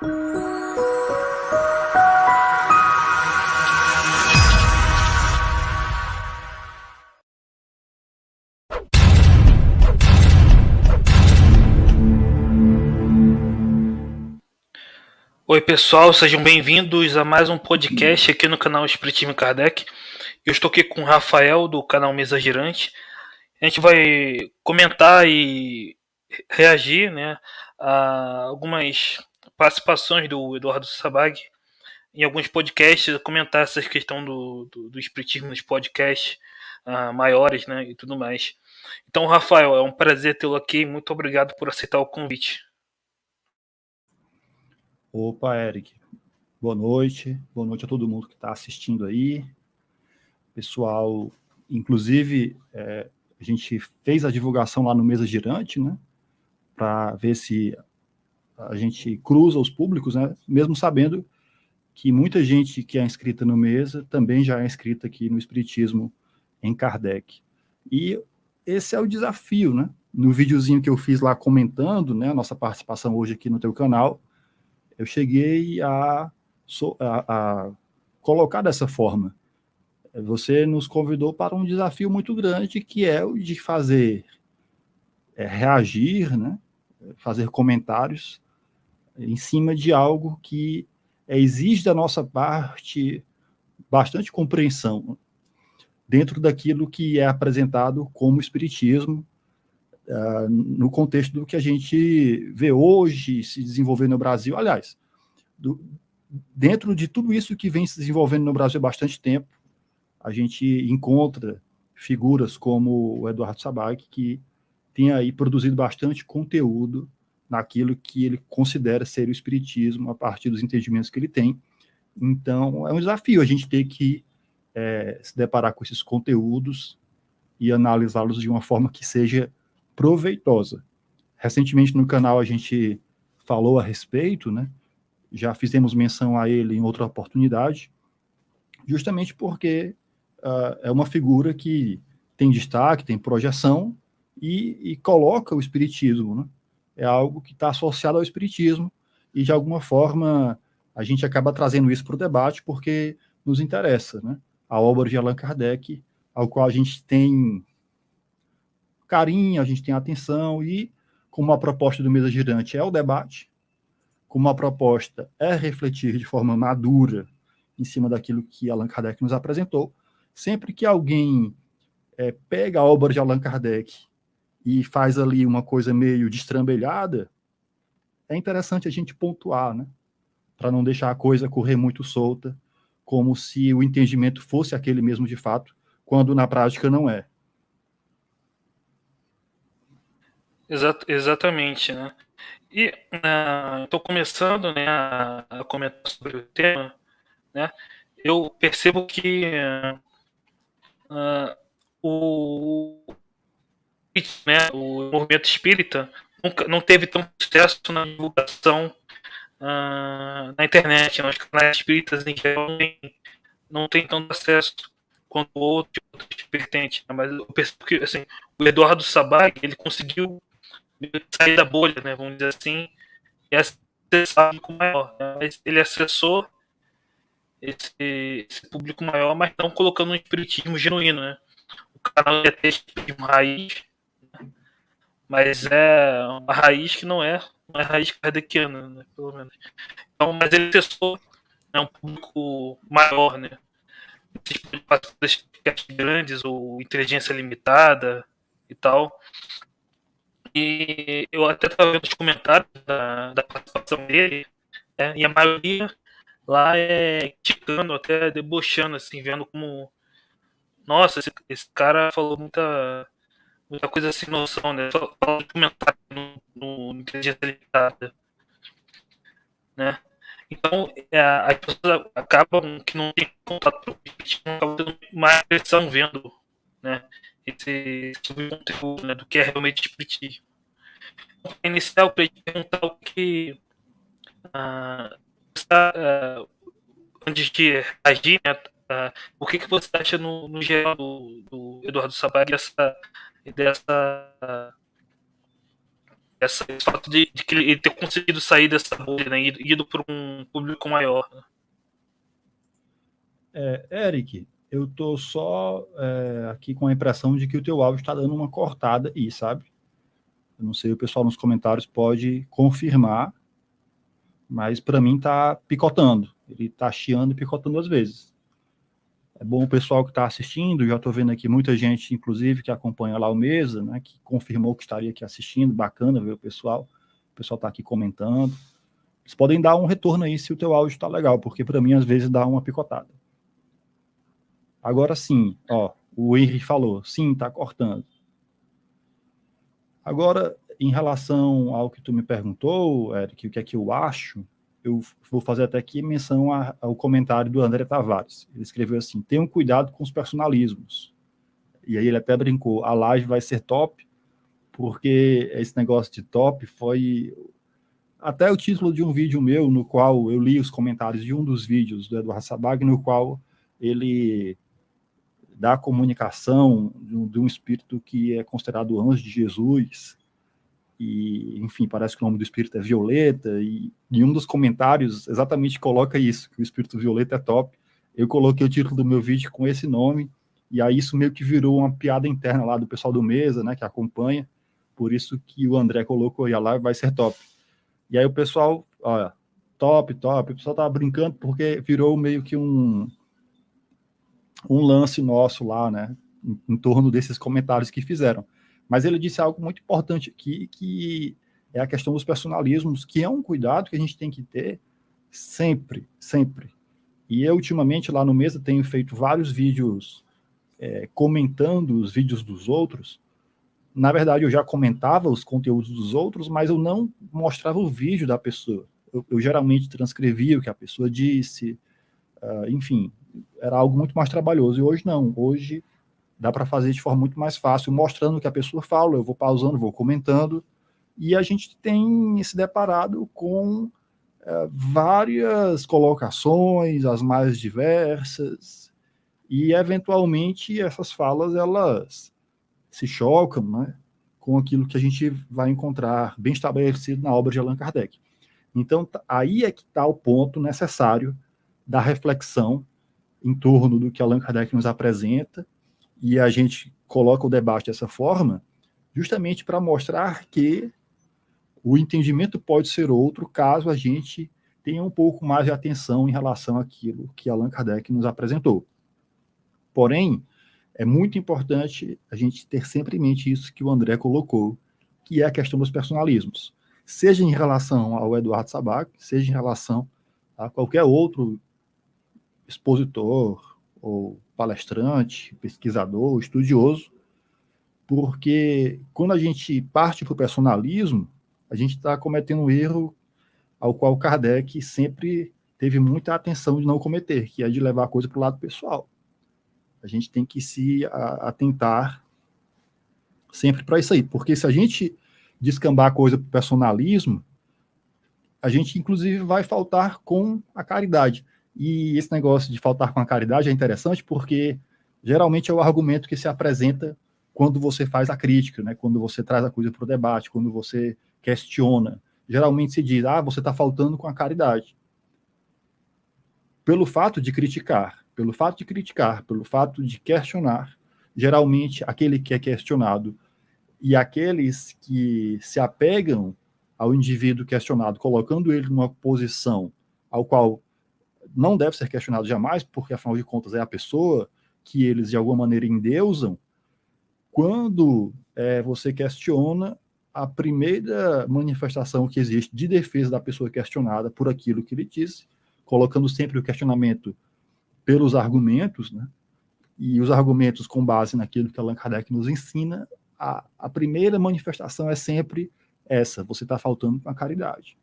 Oi pessoal, sejam bem-vindos a mais um podcast aqui no canal Espiritismo Kardec. Eu estou aqui com o Rafael do canal Mesa Girante. A gente vai comentar e reagir, né, a algumas participações do Eduardo Sabag em alguns podcasts, comentar essa questão do Espiritismo nos podcasts maiores, né, e tudo mais. Então, Rafael, é um prazer tê-lo aqui. Muito obrigado por aceitar o convite. Opa, Eric. Boa noite a todo mundo que está assistindo aí. Pessoal, inclusive, a gente fez a divulgação lá no Mesa Girante, né, para ver se a gente cruza os públicos, né, mesmo sabendo que muita gente que é inscrita no Mesa também já é inscrita aqui no Espiritismo em Kardec. E esse é o desafio, né? No videozinho que eu fiz lá comentando, né, a nossa participação hoje aqui no teu canal, eu cheguei a colocar dessa forma. Você nos convidou para um desafio muito grande, que é o de fazer reagir, né? Fazer comentários em cima de algo que exige da nossa parte bastante compreensão dentro daquilo que é apresentado como espiritismo, no contexto do que a gente vê hoje se desenvolver no Brasil. Aliás, dentro de tudo isso que vem se desenvolvendo no Brasil há bastante tempo, a gente encontra figuras como o Eduardo Sabag, que tem aí produzido bastante conteúdo naquilo que ele considera ser o espiritismo, a partir dos entendimentos que ele tem. Então, é um desafio a gente ter que se deparar com esses conteúdos e analisá-los de uma forma que seja proveitosa. Recentemente no canal a gente falou a respeito, né? Já fizemos menção a ele em outra oportunidade, justamente porque é uma figura que tem destaque, tem projeção e coloca o espiritismo, né? É algo que está associado ao espiritismo e, de alguma forma, a gente acaba trazendo isso para o debate porque nos interessa, né? A obra de Allan Kardec, ao qual a gente tem carinho, a gente tem atenção e, como a proposta do Mesa Girante é o debate, como a proposta é refletir de forma madura em cima daquilo que Allan Kardec nos apresentou, sempre que alguém pega a obra de Allan Kardec e faz ali uma coisa meio destrambelhada, é interessante a gente pontuar, né? Para não deixar a coisa correr muito solta, como se o entendimento fosse aquele mesmo de fato, quando na prática não é. Exatamente, né? E estou começando, né, a comentar sobre o tema, né? Eu percebo que o, o movimento espírita nunca, não teve tanto sucesso na divulgação na internet. Os canais espíritas em geral não tem tanto acesso quanto outros vertentes. Né? Mas eu percebo que assim, o Eduardo Sabag ele conseguiu sair da bolha, né, vamos dizer assim, e acessar o público maior. Né? Mas ele acessou esse público maior, mas não colocando um espiritismo genuíno. Né? O canal é ter espiritismo raiz, mas é uma raiz que não é raiz kardeciana, né, pelo menos. Então, mas ele acessou, né, um público maior, né? Esses grandes ou inteligência limitada e tal. E eu até estava vendo os comentários da participação dele, né, e a maioria lá é criticando, até debochando, assim, vendo como. Nossa, esse cara falou muita coisa sem noção, né? Falou de comentário no Inteligência Limitada, né? Então, as pessoas acabam que não tem contato com o espiritismo, acabam tendo mais pressão vendo, né, esse tipo de conteúdo, né, do que é realmente espiritismo. Então, para iniciar, eu queria perguntar o que está, antes de agir, né, o que você acha no geral do Eduardo Sabag dessa esse fato de que ele ter conseguido sair dessa bolha, né, ido para um público maior. Eric, eu tô só aqui com a impressão de que o teu áudio está dando uma cortada aí, sabe? Eu não sei, o pessoal nos comentários pode confirmar, mas para mim tá picotando. Ele tá chiando e picotando às vezes. É bom o pessoal que está assistindo, já estou vendo aqui muita gente, inclusive, que acompanha lá o Mesa, né, que confirmou que estaria aqui assistindo, bacana ver o pessoal está aqui comentando. Vocês podem dar um retorno aí se o teu áudio está legal, porque para mim às vezes dá uma picotada. Agora sim, ó, o Henry falou, sim, está cortando. Agora, em relação ao que tu me perguntou, Eric, o que é que eu acho, eu vou fazer até aqui menção ao comentário do André Tavares. Ele escreveu assim, tenham cuidado com os personalismos. E aí ele até brincou, a live vai ser top, porque esse negócio de top foi até o título de um vídeo meu, no qual eu li os comentários de um dos vídeos do Eduardo Sabag, no qual ele dá a comunicação de um espírito que é considerado o anjo de Jesus, e, enfim, parece que o nome do espírito é Violeta, e um dos comentários exatamente coloca isso, que o espírito Violeta é top. Eu coloquei o título do meu vídeo com esse nome, e aí isso meio que virou uma piada interna lá do pessoal do Mesa, né, que acompanha, por isso que o André colocou aí, a live vai ser top. E aí o pessoal, olha, top, o pessoal tava brincando porque virou meio que um lance nosso lá, né, em torno desses comentários que fizeram. Mas ele disse algo muito importante aqui, que é a questão dos personalismos, que é um cuidado que a gente tem que ter sempre, sempre. E eu, ultimamente, lá no Mesa, tenho feito vários vídeos comentando os vídeos dos outros. Na verdade, eu já comentava os conteúdos dos outros, mas eu não mostrava o vídeo da pessoa. Eu geralmente transcrevia o que a pessoa disse, enfim, era algo muito mais trabalhoso. E hoje não, hoje dá para fazer de forma muito mais fácil, mostrando o que a pessoa fala, eu vou pausando, vou comentando, e a gente tem se deparado com várias colocações, as mais diversas, e eventualmente essas falas, elas se chocam, né, com aquilo que a gente vai encontrar bem estabelecido na obra de Allan Kardec. Então, aí é que está o ponto necessário da reflexão em torno do que Allan Kardec nos apresenta, e a gente coloca o debate dessa forma, justamente para mostrar que o entendimento pode ser outro caso a gente tenha um pouco mais de atenção em relação àquilo que Allan Kardec nos apresentou. Porém, é muito importante a gente ter sempre em mente isso que o André colocou, que é a questão dos personalismos. Seja em relação ao Eduardo Sabag, seja em relação a qualquer outro expositor ou palestrante, pesquisador, estudioso, porque quando a gente parte para o personalismo, a gente está cometendo um erro ao qual Kardec sempre teve muita atenção de não cometer, que é de levar a coisa para o lado pessoal. A gente tem que se atentar sempre para isso aí, porque se a gente descambar a coisa para o personalismo, a gente inclusive vai faltar com a caridade. E esse negócio de faltar com a caridade é interessante porque geralmente é o argumento que se apresenta quando você faz a crítica, né? Quando você traz a coisa para o debate, quando você questiona. Geralmente se diz, você está faltando com a caridade. Pelo fato de criticar, pelo fato de questionar, geralmente aquele que é questionado e aqueles que se apegam ao indivíduo questionado, colocando ele numa posição ao qual não deve ser questionado jamais, porque afinal de contas é a pessoa que eles de alguma maneira endeusam. Quando você questiona, a primeira manifestação que existe de defesa da pessoa questionada por aquilo que ele disse, colocando sempre o questionamento pelos argumentos, né? E os argumentos com base naquilo que Allan Kardec nos ensina, a primeira manifestação é sempre essa, você está faltando com a caridade.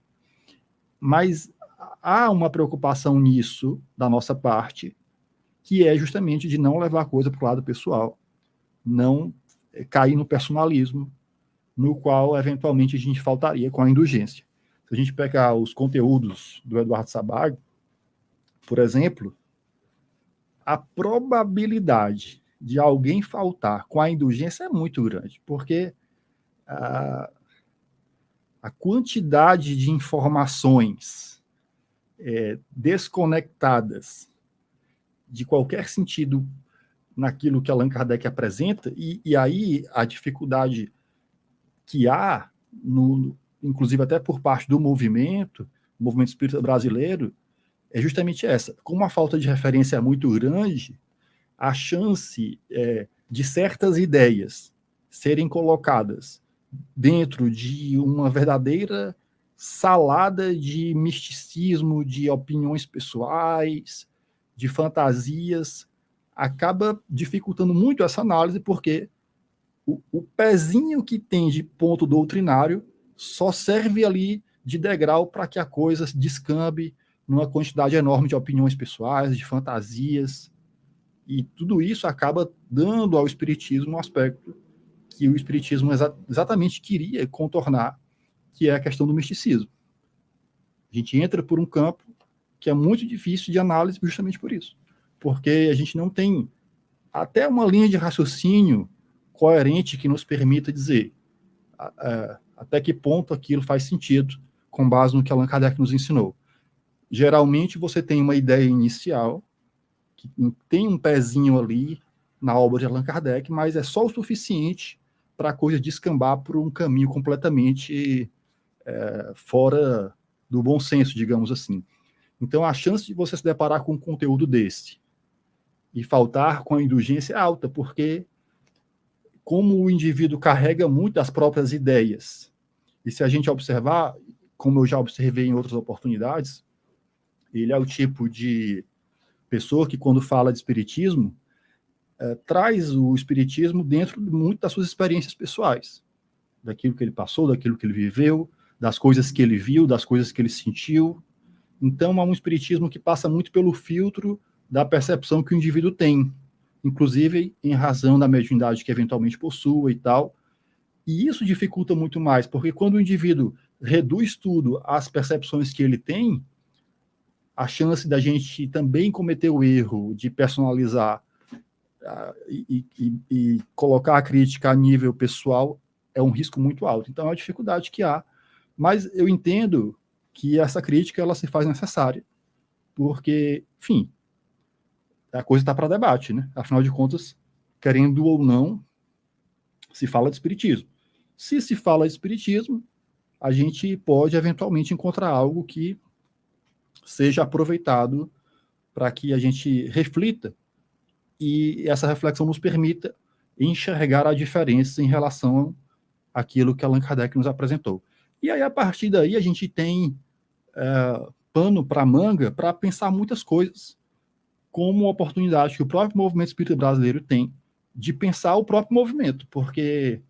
Mas há uma preocupação nisso, da nossa parte, que é justamente de não levar a coisa para o lado pessoal, não cair no personalismo, no qual, eventualmente, a gente faltaria com a indulgência. Se a gente pegar os conteúdos do Eduardo Sabag, por exemplo, a probabilidade de alguém faltar com a indulgência é muito grande, porque a quantidade de informações desconectadas de qualquer sentido naquilo que Allan Kardec apresenta, e aí a dificuldade que há, inclusive até por parte do movimento espírita brasileiro, é justamente essa. Como a falta de referência é muito grande, a chance de certas ideias serem colocadas dentro de uma verdadeira salada de misticismo, de opiniões pessoais, de fantasias, acaba dificultando muito essa análise, porque o pezinho que tem de ponto doutrinário só serve ali de degrau para que a coisa descambe numa quantidade enorme de opiniões pessoais, de fantasias, e tudo isso acaba dando ao espiritismo um aspecto que o espiritismo exatamente queria contornar, que é a questão do misticismo. A gente entra por um campo que é muito difícil de análise justamente por isso, porque a gente não tem até uma linha de raciocínio coerente que nos permita dizer até que ponto aquilo faz sentido com base no que Allan Kardec nos ensinou. Geralmente você tem uma ideia inicial, que tem um pezinho ali na obra de Allan Kardec, mas é só o suficiente para a coisa descambar por um caminho completamente fora do bom senso, digamos assim. Então, a chance de você se deparar com um conteúdo desse e faltar com a indulgência é alta, porque como o indivíduo carrega muito das próprias ideias, e se a gente observar, como eu já observei em outras oportunidades, ele é o tipo de pessoa que, quando fala de espiritismo, traz o espiritismo dentro muito das suas experiências pessoais, daquilo que ele passou, daquilo que ele viveu, das coisas que ele viu, das coisas que ele sentiu. Então, é um espiritismo que passa muito pelo filtro da percepção que o indivíduo tem, inclusive em razão da mediunidade que eventualmente possua e tal. E isso dificulta muito mais, porque quando o indivíduo reduz tudo às percepções que ele tem, a chance da gente também cometer o erro de personalizar e colocar a crítica a nível pessoal é um risco muito alto. Então, é uma dificuldade que há. Mas eu entendo que essa crítica ela se faz necessária, porque, enfim, a coisa está para debate, né? Afinal de contas, querendo ou não, se fala de espiritismo. Se se fala de espiritismo, a gente pode eventualmente encontrar algo que seja aproveitado para que a gente reflita e essa reflexão nos permita enxergar a diferença em relação àquilo que Allan Kardec nos apresentou. E aí, a partir daí, a gente tem pano para manga para pensar muitas coisas, como a oportunidade que o próprio movimento espírita brasileiro tem de pensar o próprio movimento, porque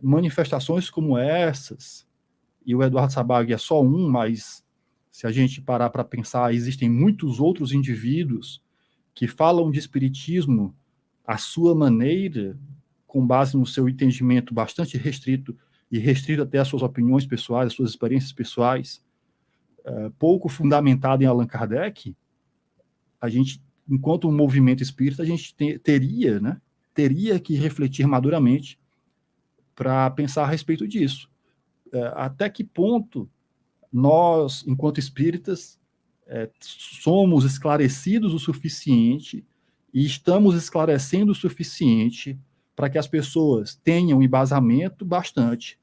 manifestações como essas, e o Eduardo Sabag é só um, mas se a gente parar para pensar, existem muitos outros indivíduos que falam de espiritismo à sua maneira, com base no seu entendimento bastante restrito, e restrito até às suas opiniões pessoais, às suas experiências pessoais, pouco fundamentado em Allan Kardec. A gente, enquanto um movimento espírita, a gente teria que refletir maduramente para pensar a respeito disso. Até que ponto nós, enquanto espíritas, somos esclarecidos o suficiente e estamos esclarecendo o suficiente para que as pessoas tenham embasamento bastante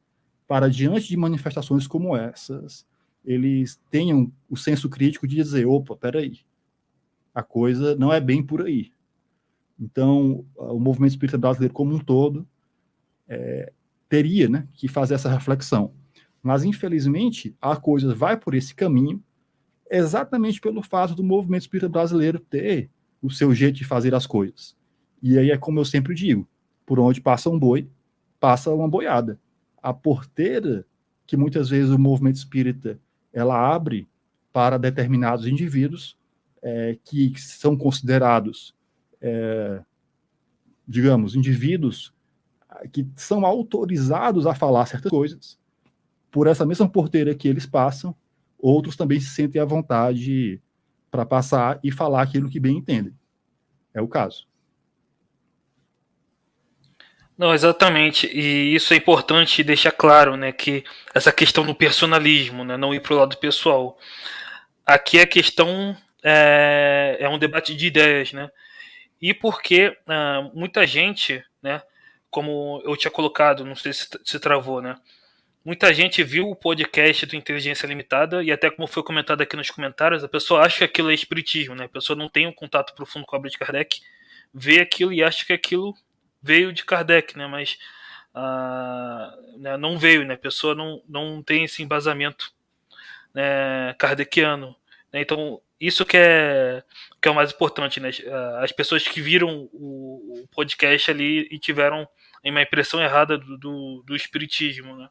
para, diante de manifestações como essas, eles tenham o senso crítico de dizer, opa, peraí, a coisa não é bem por aí. Então, o movimento espírita brasileiro como um todo teria, né, que fazer essa reflexão. Mas, infelizmente, a coisa vai por esse caminho exatamente pelo fato do movimento espírita brasileiro ter o seu jeito de fazer as coisas. E aí é como eu sempre digo, por onde passa um boi, passa uma boiada. A porteira que muitas vezes o movimento espírita ela abre para determinados indivíduos que são considerados, digamos, indivíduos que são autorizados a falar certas coisas, por essa mesma porteira que eles passam, outros também se sentem à vontade para passar e falar aquilo que bem entendem. É o caso. Não, exatamente. E isso é importante deixar claro, né, que essa questão do personalismo, né, não ir para o lado pessoal. Aqui a questão é um debate de ideias, né? E porque muita gente, né, como eu tinha colocado, não sei se travou, né? Muita gente viu o podcast do Inteligência Limitada e até como foi comentado aqui nos comentários, a pessoa acha que aquilo é espiritismo, né? A pessoa não tem um contato profundo com a obra de Kardec, vê aquilo e acha que aquilo veio de Kardec, né? Mas né, não veio, né? A pessoa não tem esse embasamento, né, kardeciano. Né? Então, isso que é o mais importante, né? As pessoas que viram o podcast ali e tiveram uma impressão errada do espiritismo, né?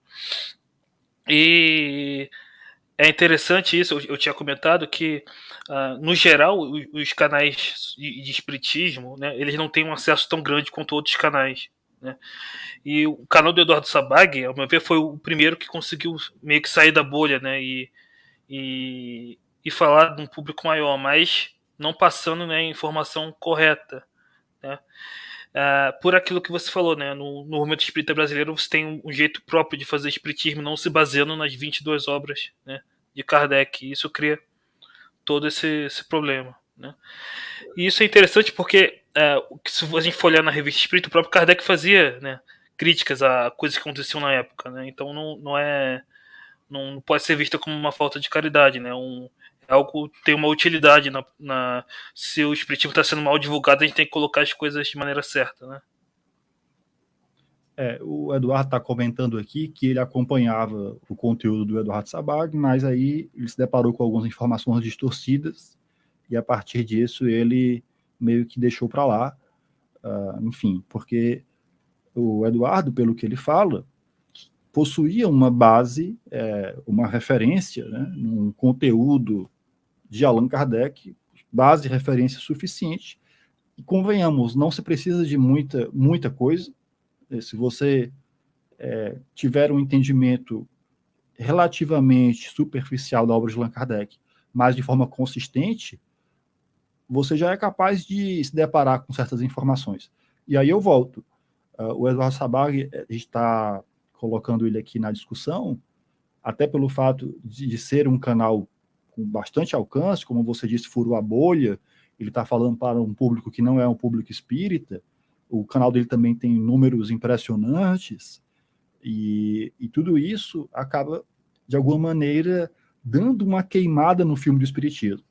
E é interessante isso, eu tinha comentado que, no geral, os canais de espiritismo, né, eles não têm um acesso tão grande quanto outros canais. Né? E o canal do Eduardo Sabag, ao meu ver, foi o primeiro que conseguiu meio que sair da bolha, né, e falar de um público maior, mas não passando, né, a informação correta. Né? Por aquilo que você falou, né? No movimento espírita brasileiro você tem um jeito próprio de fazer espiritismo, não se baseando nas 22 obras, né, de Kardec. E isso cria todo esse problema. Né? E isso é interessante porque, se a gente for olhar na revista Espírita, o próprio Kardec fazia, né, críticas a coisas que aconteciam na época. Né? Então não pode ser vista como uma falta de caridade. Né? Algo tem uma utilidade se o espiritismo está sendo mal divulgado, a gente tem que colocar as coisas de maneira certa, né? O Eduardo está comentando aqui que ele acompanhava o conteúdo do Eduardo Sabag, mas aí ele se deparou com algumas informações distorcidas e a partir disso ele meio que deixou para lá, enfim, porque o Eduardo, pelo que ele fala, possuía uma base, uma referência, né, um conteúdo de Allan Kardec, base de referência suficiente. E convenhamos, não se precisa de muita coisa. Se você tiver um entendimento relativamente superficial da obra de Allan Kardec, mas de forma consistente, você já é capaz de se deparar com certas informações. E aí eu volto. O Eduardo Sabag está colocando ele aqui na discussão, até pelo fato de ser um canal com bastante alcance, como você disse, furou a bolha, ele está falando para um público que não é um público espírita, o canal dele também tem números impressionantes, e tudo isso acaba, de alguma maneira, dando uma queimada no filme do espiritismo.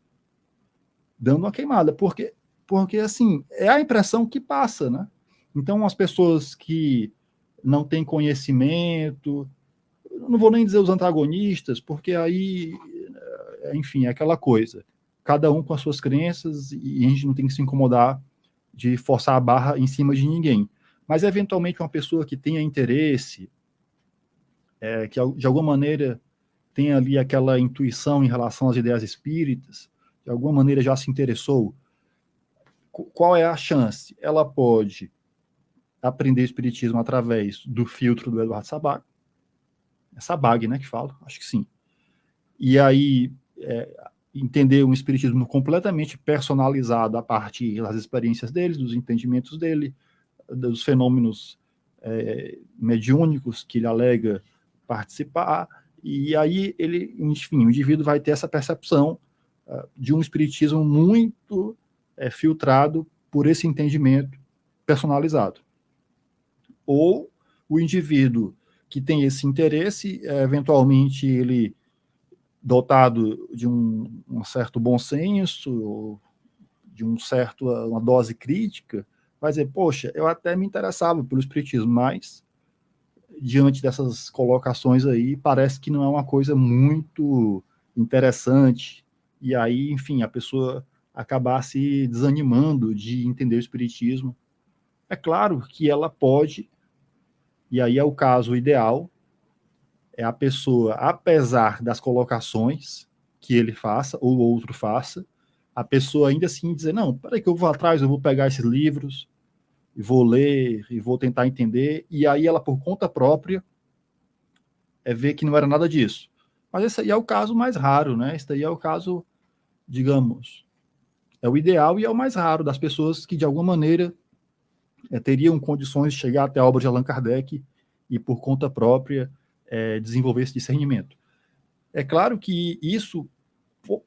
Dando uma queimada, porque assim, é a impressão que passa, né? Então, as pessoas que não têm conhecimento, não vou nem dizer os antagonistas, porque aí, enfim, é aquela coisa. Cada um com as suas crenças e a gente não tem que se incomodar de forçar a barra em cima de ninguém. Mas, eventualmente, uma pessoa que tenha interesse, que de alguma maneira tem ali aquela intuição em relação às ideias espíritas, de alguma maneira já se interessou, qual é a chance? Ela pode aprender espiritismo através do filtro do Eduardo Sabag. É Sabag, né, que fala? Acho que sim. E aí entender um espiritismo completamente personalizado a partir das experiências dele, dos entendimentos dele, dos fenômenos mediúnicos que ele alega participar, e aí ele, enfim, o indivíduo vai ter essa percepção de um espiritismo muito filtrado por esse entendimento personalizado. Ou o indivíduo que tem esse interesse, eventualmente ele dotado de um certo bom senso, de uma dose crítica, vai dizer, poxa, eu até me interessava pelo espiritismo, mas diante dessas colocações aí, parece que não é uma coisa muito interessante, e aí, enfim, a pessoa acabar se desanimando de entender o espiritismo. É claro que ela pode, e aí é o caso ideal, é a pessoa, apesar das colocações que ele faça, ou outro faça, a pessoa ainda assim dizer, não, peraí que eu vou atrás, eu vou pegar esses livros, e vou ler, e vou tentar entender, e aí ela, por conta própria, ver que não era nada disso. Mas esse aí é o caso mais raro, né? Esse daí é o caso, digamos, é o ideal e é o mais raro das pessoas que, de alguma maneira, teriam condições de chegar até a obra de Allan Kardec e, por conta própria, desenvolver esse discernimento. É claro que isso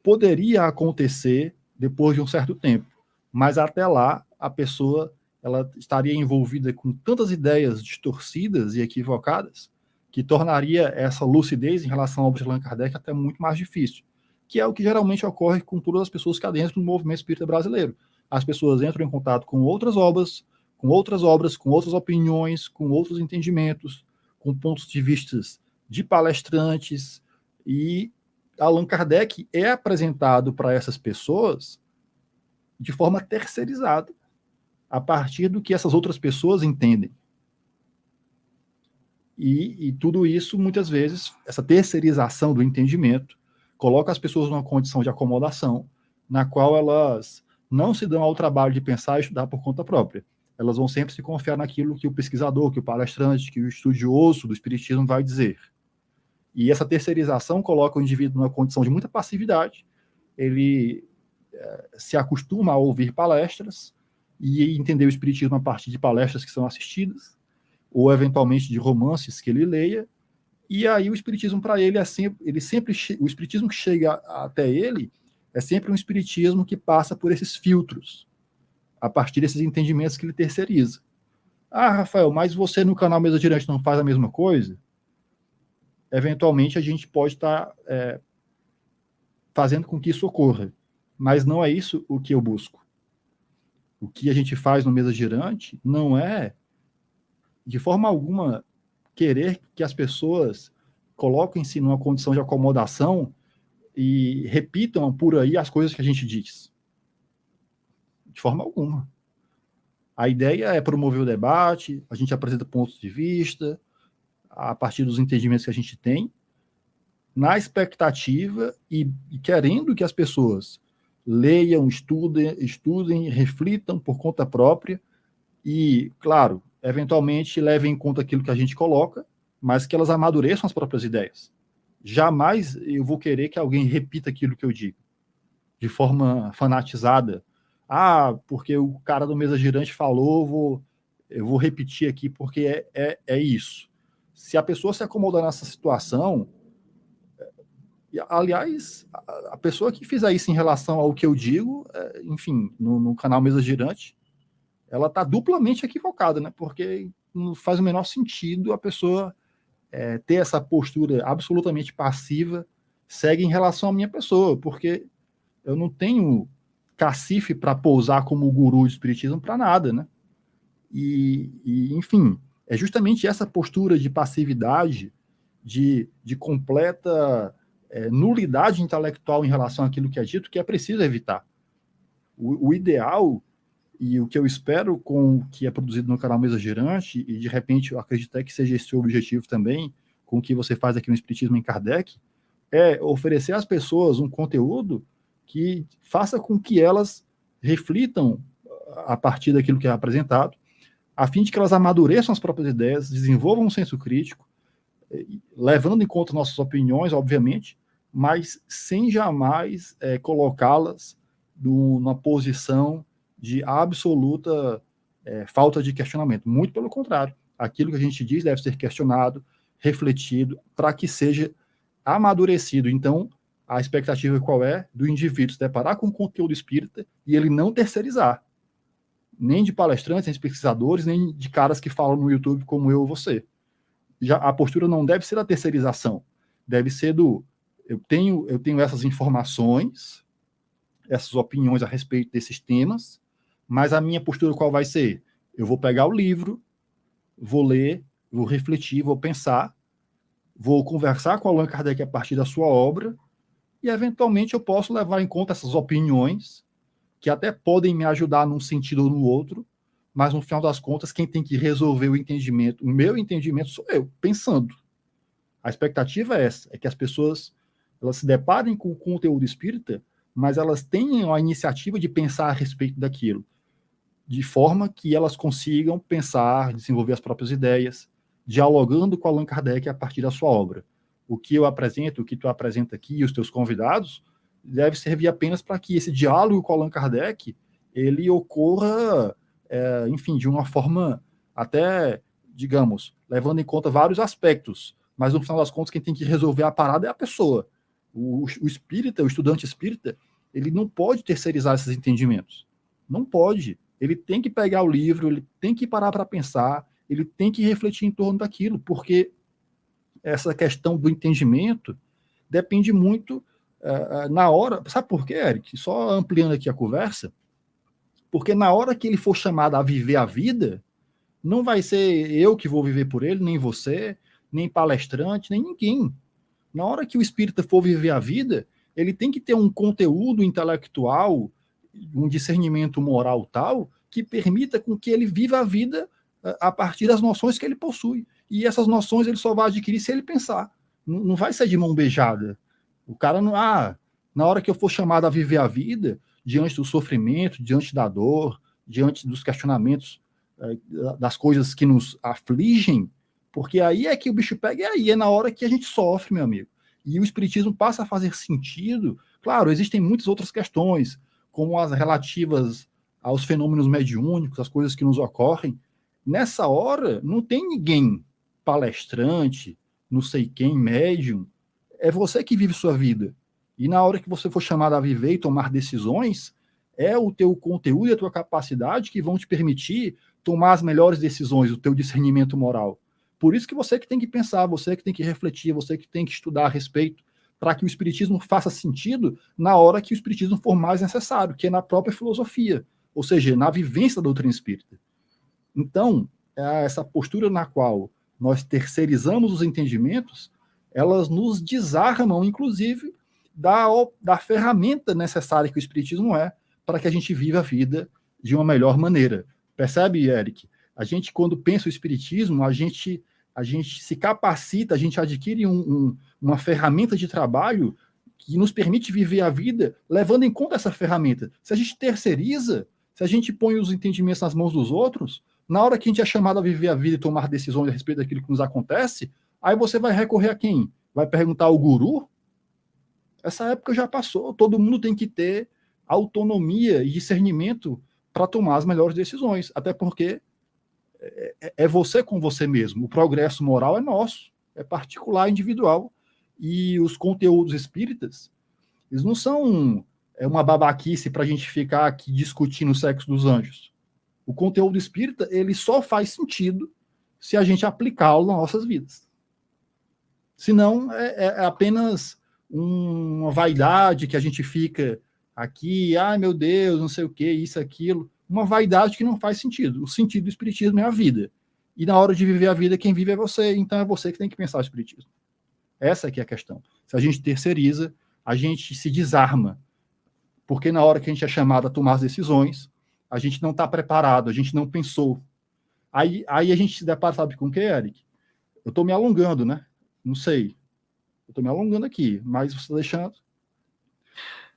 poderia acontecer depois de um certo tempo, mas até lá a pessoa ela estaria envolvida com tantas ideias distorcidas e equivocadas que tornaria essa lucidez em relação ao obra de Allan Kardec até muito mais difícil, que é o que geralmente ocorre com todas as pessoas que adentram do movimento espírita brasileiro. As pessoas entram em contato com outras obras, com outras opiniões, com outros entendimentos, com pontos de vista de palestrantes, e Allan Kardec é apresentado para essas pessoas de forma terceirizada, a partir do que essas outras pessoas entendem. E tudo isso, muitas vezes, essa terceirização do entendimento, coloca as pessoas numa condição de acomodação, na qual elas não se dão ao trabalho de pensar e estudar por conta própria. Elas vão sempre se confiar naquilo que o pesquisador, que o palestrante, que o estudioso do espiritismo vai dizer. E essa terceirização coloca o indivíduo numa condição de muita passividade, ele se acostuma a ouvir palestras e entender o espiritismo a partir de palestras que são assistidas, ou eventualmente de romances que ele leia, e aí o espiritismo para ele o espiritismo que chega até ele é sempre um espiritismo que passa por esses filtros, a partir desses entendimentos que ele terceiriza. Ah, Rafael, mas você no canal Mesa Girante não faz a mesma coisa? Eventualmente a gente pode estar fazendo com que isso ocorra, mas não é isso o que eu busco. O que a gente faz no Mesa Girante não é, de forma alguma, querer que as pessoas coloquem-se numa condição de acomodação e repitam por aí as coisas que a gente diz. De forma alguma. A ideia é promover o debate, a gente apresenta pontos de vista, a partir dos entendimentos que a gente tem, na expectativa e querendo que as pessoas leiam, estudem, reflitam por conta própria e, claro, eventualmente levem em conta aquilo que a gente coloca, mas que elas amadureçam as próprias ideias. Jamais eu vou querer que alguém repita aquilo que eu digo, de forma fanatizada. Ah, porque o cara do Mesa Girante falou, eu vou repetir aqui porque é isso. Se a pessoa se acomodar nessa situação, aliás, a pessoa que fizer isso em relação ao que eu digo, enfim, no canal Mesa Girante, ela está duplamente equivocada, né? Porque não faz o menor sentido a pessoa ter essa postura absolutamente passiva, segue em relação à minha pessoa, porque eu não tenho cacife para pousar como guru de espiritismo para nada, né? Enfim, é justamente essa postura de passividade, de completa nulidade intelectual em relação àquilo que é dito, que é preciso evitar. O ideal e o que eu espero com o que é produzido no canal Mesa Girante, e de repente eu acredito que seja esse o objetivo também, com o que você faz aqui no Espiritismo em Kardec, é oferecer às pessoas um conteúdo que faça com que elas reflitam a partir daquilo que é apresentado, a fim de que elas amadureçam as próprias ideias, desenvolvam um senso crítico, levando em conta nossas opiniões, obviamente, mas sem jamais colocá-las numa posição de absoluta falta de questionamento. Muito pelo contrário. Aquilo que a gente diz deve ser questionado, refletido, para que seja amadurecido. Então, a expectativa qual é? Do indivíduo se deparar com o conteúdo espírita e ele não terceirizar. Nem de palestrantes, nem de pesquisadores, nem de caras que falam no YouTube como eu ou você. Já a postura não deve ser a terceirização. Deve ser eu tenho essas informações, essas opiniões a respeito desses temas, mas a minha postura qual vai ser? Eu vou pegar o livro, vou ler, vou refletir, vou pensar, vou conversar com Allan Kardec a partir da sua obra, e eventualmente eu posso levar em conta essas opiniões, que até podem me ajudar num sentido ou no outro, mas no final das contas, quem tem que resolver o meu entendimento sou eu, pensando. A expectativa é essa, é que as pessoas elas se deparem com o conteúdo espírita, mas elas tenham a iniciativa de pensar a respeito daquilo, de forma que elas consigam pensar, desenvolver as próprias ideias, dialogando com Allan Kardec a partir da sua obra. O que eu apresento, o que tu apresenta aqui e os teus convidados, deve servir apenas para que esse diálogo com Allan Kardec ele ocorra enfim, de uma forma até, digamos, levando em conta vários aspectos, mas no final das contas quem tem que resolver a parada é a pessoa. O espírita, o estudante espírita, ele não pode terceirizar esses entendimentos. Não pode. Ele tem que pegar o livro, ele tem que parar para pensar, ele tem que refletir em torno daquilo, porque essa questão do entendimento depende muito na hora. Sabe por quê, Eric? Só ampliando aqui a conversa, porque na hora que ele for chamado a viver a vida, não vai ser eu que vou viver por ele, nem você, nem palestrante, nem ninguém. Na hora que o espírita for viver a vida, ele tem que ter um conteúdo intelectual, um discernimento moral tal, que permita com que ele viva a vida a partir das noções que ele possui. E essas noções ele só vai adquirir se ele pensar. Não vai ser de mão beijada. O cara não... na hora que eu for chamado a viver a vida, diante do sofrimento, diante da dor, diante dos questionamentos, das coisas que nos afligem, porque aí é que o bicho pega, e aí é na hora que a gente sofre, meu amigo. E o espiritismo passa a fazer sentido. Claro, existem muitas outras questões, como as relativas aos fenômenos mediúnicos, as coisas que nos ocorrem. Nessa hora, não tem ninguém palestrante, não sei quem, médium. É você que vive sua vida. E na hora que você for chamado a viver e tomar decisões, é o teu conteúdo e a tua capacidade que vão te permitir tomar as melhores decisões, o teu discernimento moral. Por isso que você que tem que pensar, você que tem que refletir, você que tem que estudar a respeito, para que o espiritismo faça sentido na hora que o espiritismo for mais necessário, que é na própria filosofia, ou seja, na vivência da doutrina espírita. Então, essa postura na qual nós terceirizamos os entendimentos, elas nos desarmam, inclusive, da ferramenta necessária que o espiritismo é para que a gente viva a vida de uma melhor maneira. Percebe, Eric? A gente, quando pensa o espiritismo, a gente se capacita, a gente adquire uma ferramenta de trabalho que nos permite viver a vida levando em conta essa ferramenta. Se a gente terceiriza, se a gente põe os entendimentos nas mãos dos outros, na hora que a gente é chamado a viver a vida e tomar decisões a respeito daquilo que nos acontece, aí você vai recorrer a quem? Vai perguntar ao guru? Essa época já passou, todo mundo tem que ter autonomia e discernimento para tomar as melhores decisões, até porque é você com você mesmo. O progresso moral é nosso, é particular, individual. E os conteúdos espíritas, eles não são uma babaquice para a gente ficar aqui discutindo o sexo dos anjos. O conteúdo espírita, ele só faz sentido se a gente aplicá-lo nas nossas vidas. Senão, é apenas uma vaidade que a gente fica aqui, ai meu Deus, não sei o que, isso, aquilo. Uma vaidade que não faz sentido. O sentido do espiritismo é a vida. E na hora de viver a vida, quem vive é você. Então é você que tem que pensar o espiritismo. Essa aqui é a questão. Se a gente terceiriza, a gente se desarma. Porque na hora que a gente é chamado a tomar as decisões, a gente não está preparado, a gente não pensou. Aí a gente se depara, sabe com o que, Eric? Eu estou me alongando, né? Não sei. Eu estou me alongando aqui, mas você está deixando...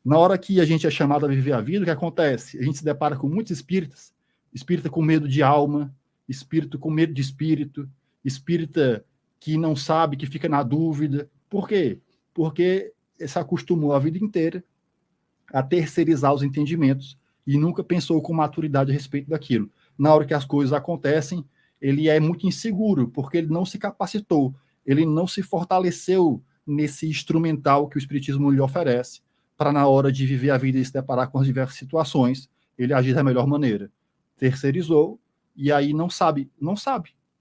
Na hora que a gente é chamado a viver a vida, o que acontece? A gente se depara com muitos espíritas, espírita com medo de alma, espírito com medo de espírito, espírita que não sabe, que fica na dúvida. Por quê? Porque se acostumou a vida inteira a terceirizar os entendimentos e nunca pensou com maturidade a respeito daquilo. Na hora que as coisas acontecem, ele é muito inseguro, porque ele não se capacitou, ele não se fortaleceu nesse instrumental que o espiritismo lhe oferece, para na hora de viver a vida e se deparar com as diversas situações, ele agir da melhor maneira. Terceirizou, e aí não sabe,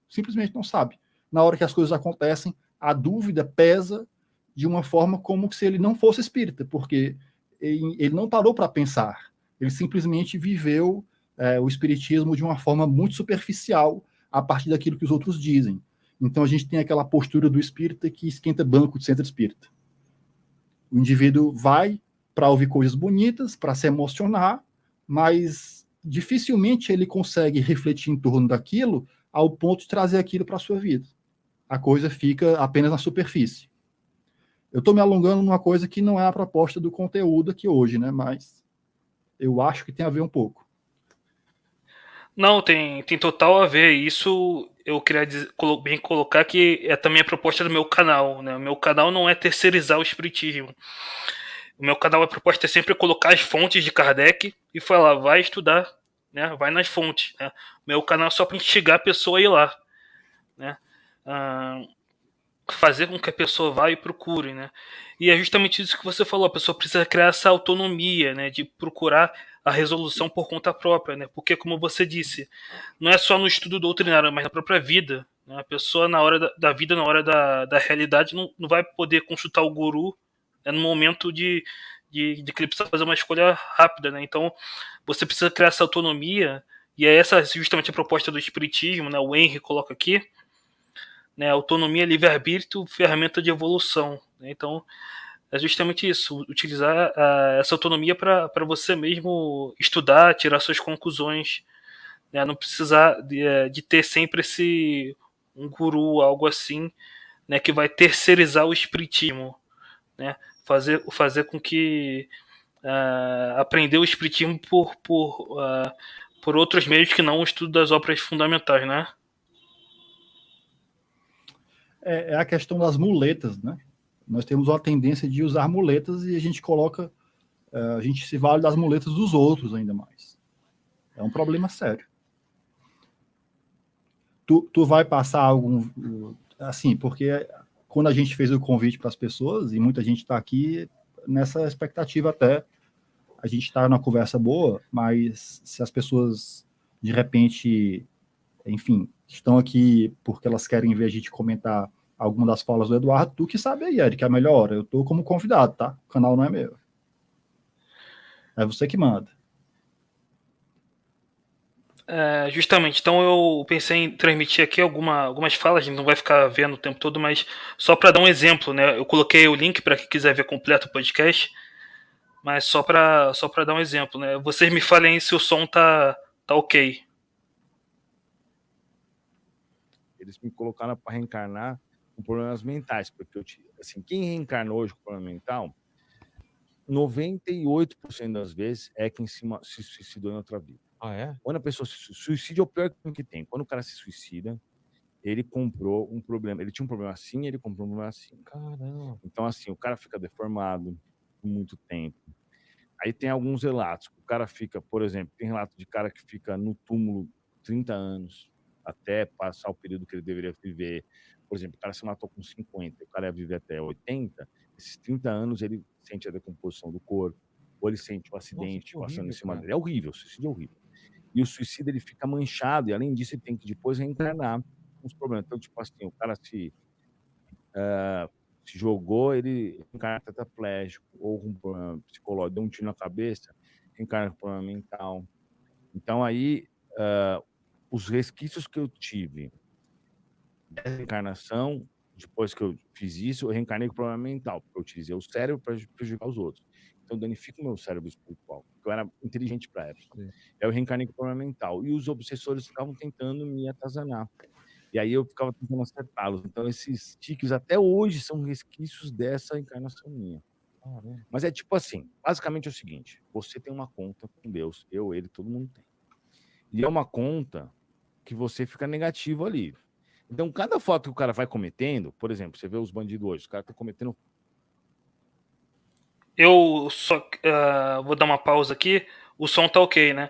simplesmente não sabe. Na hora que as coisas acontecem, a dúvida pesa de uma forma como se ele não fosse espírita, porque ele não parou para pensar, ele simplesmente viveu o espiritismo de uma forma muito superficial, a partir daquilo que os outros dizem. Então a gente tem aquela postura do espírita que esquenta banco de centro espírita. O indivíduo vai para ouvir coisas bonitas, para se emocionar, mas dificilmente ele consegue refletir em torno daquilo ao ponto de trazer aquilo para a sua vida. A coisa fica apenas na superfície. Eu estou me alongando numa coisa que não é a proposta do conteúdo aqui hoje, né? Mas eu acho que tem a ver um pouco. Não, tem total a ver. Isso eu queria bem colocar que é também a proposta do meu canal, né? O meu canal não é terceirizar o espiritismo. O meu canal, a proposta é sempre colocar as fontes de Kardec e falar, vai estudar, né? Vai nas fontes, né? Meu canal é só para instigar a pessoa a ir lá, né? Fazer com que a pessoa vá e procure, né? E é justamente isso que você falou, a pessoa precisa criar essa autonomia, né? De procurar a resolução por conta própria, né? Porque, como você disse, não é só no estudo doutrinário, mas na própria vida, né? A pessoa, na hora da vida, na hora da realidade, não vai poder consultar o guru, né? No momento de que ele precisa fazer uma escolha rápida, né? Então, você precisa criar essa autonomia, e é essa justamente a proposta do Espiritismo, né? O Henry coloca aqui, né? Autonomia, livre-arbítrio, ferramenta de evolução, né? Então, é justamente isso, utilizar essa autonomia para você mesmo estudar, tirar suas conclusões, né? Não precisar de ter sempre um guru, algo assim, né? Que vai terceirizar o espiritismo, né? Fazer com que aprender o espiritismo por outros meios que não o estudo das obras fundamentais, né? É a questão das muletas, né? Nós temos uma tendência de usar muletas e a gente coloca, a gente se vale das muletas dos outros ainda mais. É um problema sério. Tu vai passar algum, assim, porque quando a gente fez o convite para as pessoas, e muita gente está aqui nessa expectativa até, a gente está numa conversa boa, mas se as pessoas, de repente, enfim, estão aqui porque elas querem ver a gente comentar alguma das falas do Eduardo, tu que sabe aí, Eric, é a melhor hora. Eu estou como convidado, tá? O canal não é meu. É você que manda. Justamente, então eu pensei em transmitir aqui algumas falas, a gente não vai ficar vendo o tempo todo, mas só para dar um exemplo, né? Eu coloquei o link para quem quiser ver completo o podcast, mas só para dar um exemplo, né? Vocês me falem se o som tá ok. Eles me colocaram para reencarnar com problemas mentais, porque assim, quem reencarna hoje com problema mental, 98% das vezes é quem se suicidou em outra vida. Ah, é? Quando a pessoa se suicida, é o pior que tem. Quando o cara se suicida, ele comprou um problema. Ele tinha um problema assim, ele comprou um problema assim. Caramba. Então, assim, o cara fica deformado por muito tempo. Aí tem alguns relatos. O cara fica, por exemplo, tem relato de cara que fica no túmulo 30 anos, até passar o período que ele deveria viver. Por exemplo, o cara se matou com 50, o cara ia viver até 80. Esses 30 anos ele sente a decomposição do corpo, ou ele sente o acidente passando em cima dele. É horrível, o suicídio é horrível. E o suicídio ele fica manchado, e além disso ele tem que depois reencarnar com os problemas. Então, tipo assim, o cara se jogou, ele encarna tetraplégico, ou com problema psicológico, deu um tiro na cabeça, encarna com problema mental. Então, aí, os resquícios que eu tive dessa encarnação, depois que eu fiz isso, eu reencarnei com problema mental, porque eu utilizei o cérebro para prejudicar os outros. Então, danifica o meu cérebro espiritual, porque eu era inteligente para a época. Sim. Eu reencarnei com problema mental. E os obsessores ficavam tentando me atazanar. E aí eu ficava tentando acertá-los. Então, esses tiques até hoje são resquícios dessa encarnação minha. Caramba. Mas é tipo assim, basicamente é o seguinte, você tem uma conta com Deus, eu, ele, todo mundo tem. E é uma conta que você fica negativo ali. Então, cada foto que o cara vai cometendo, por exemplo, você vê os bandidos hoje, os caras estão cometendo... Eu só vou dar uma pausa aqui, o som tá ok, né?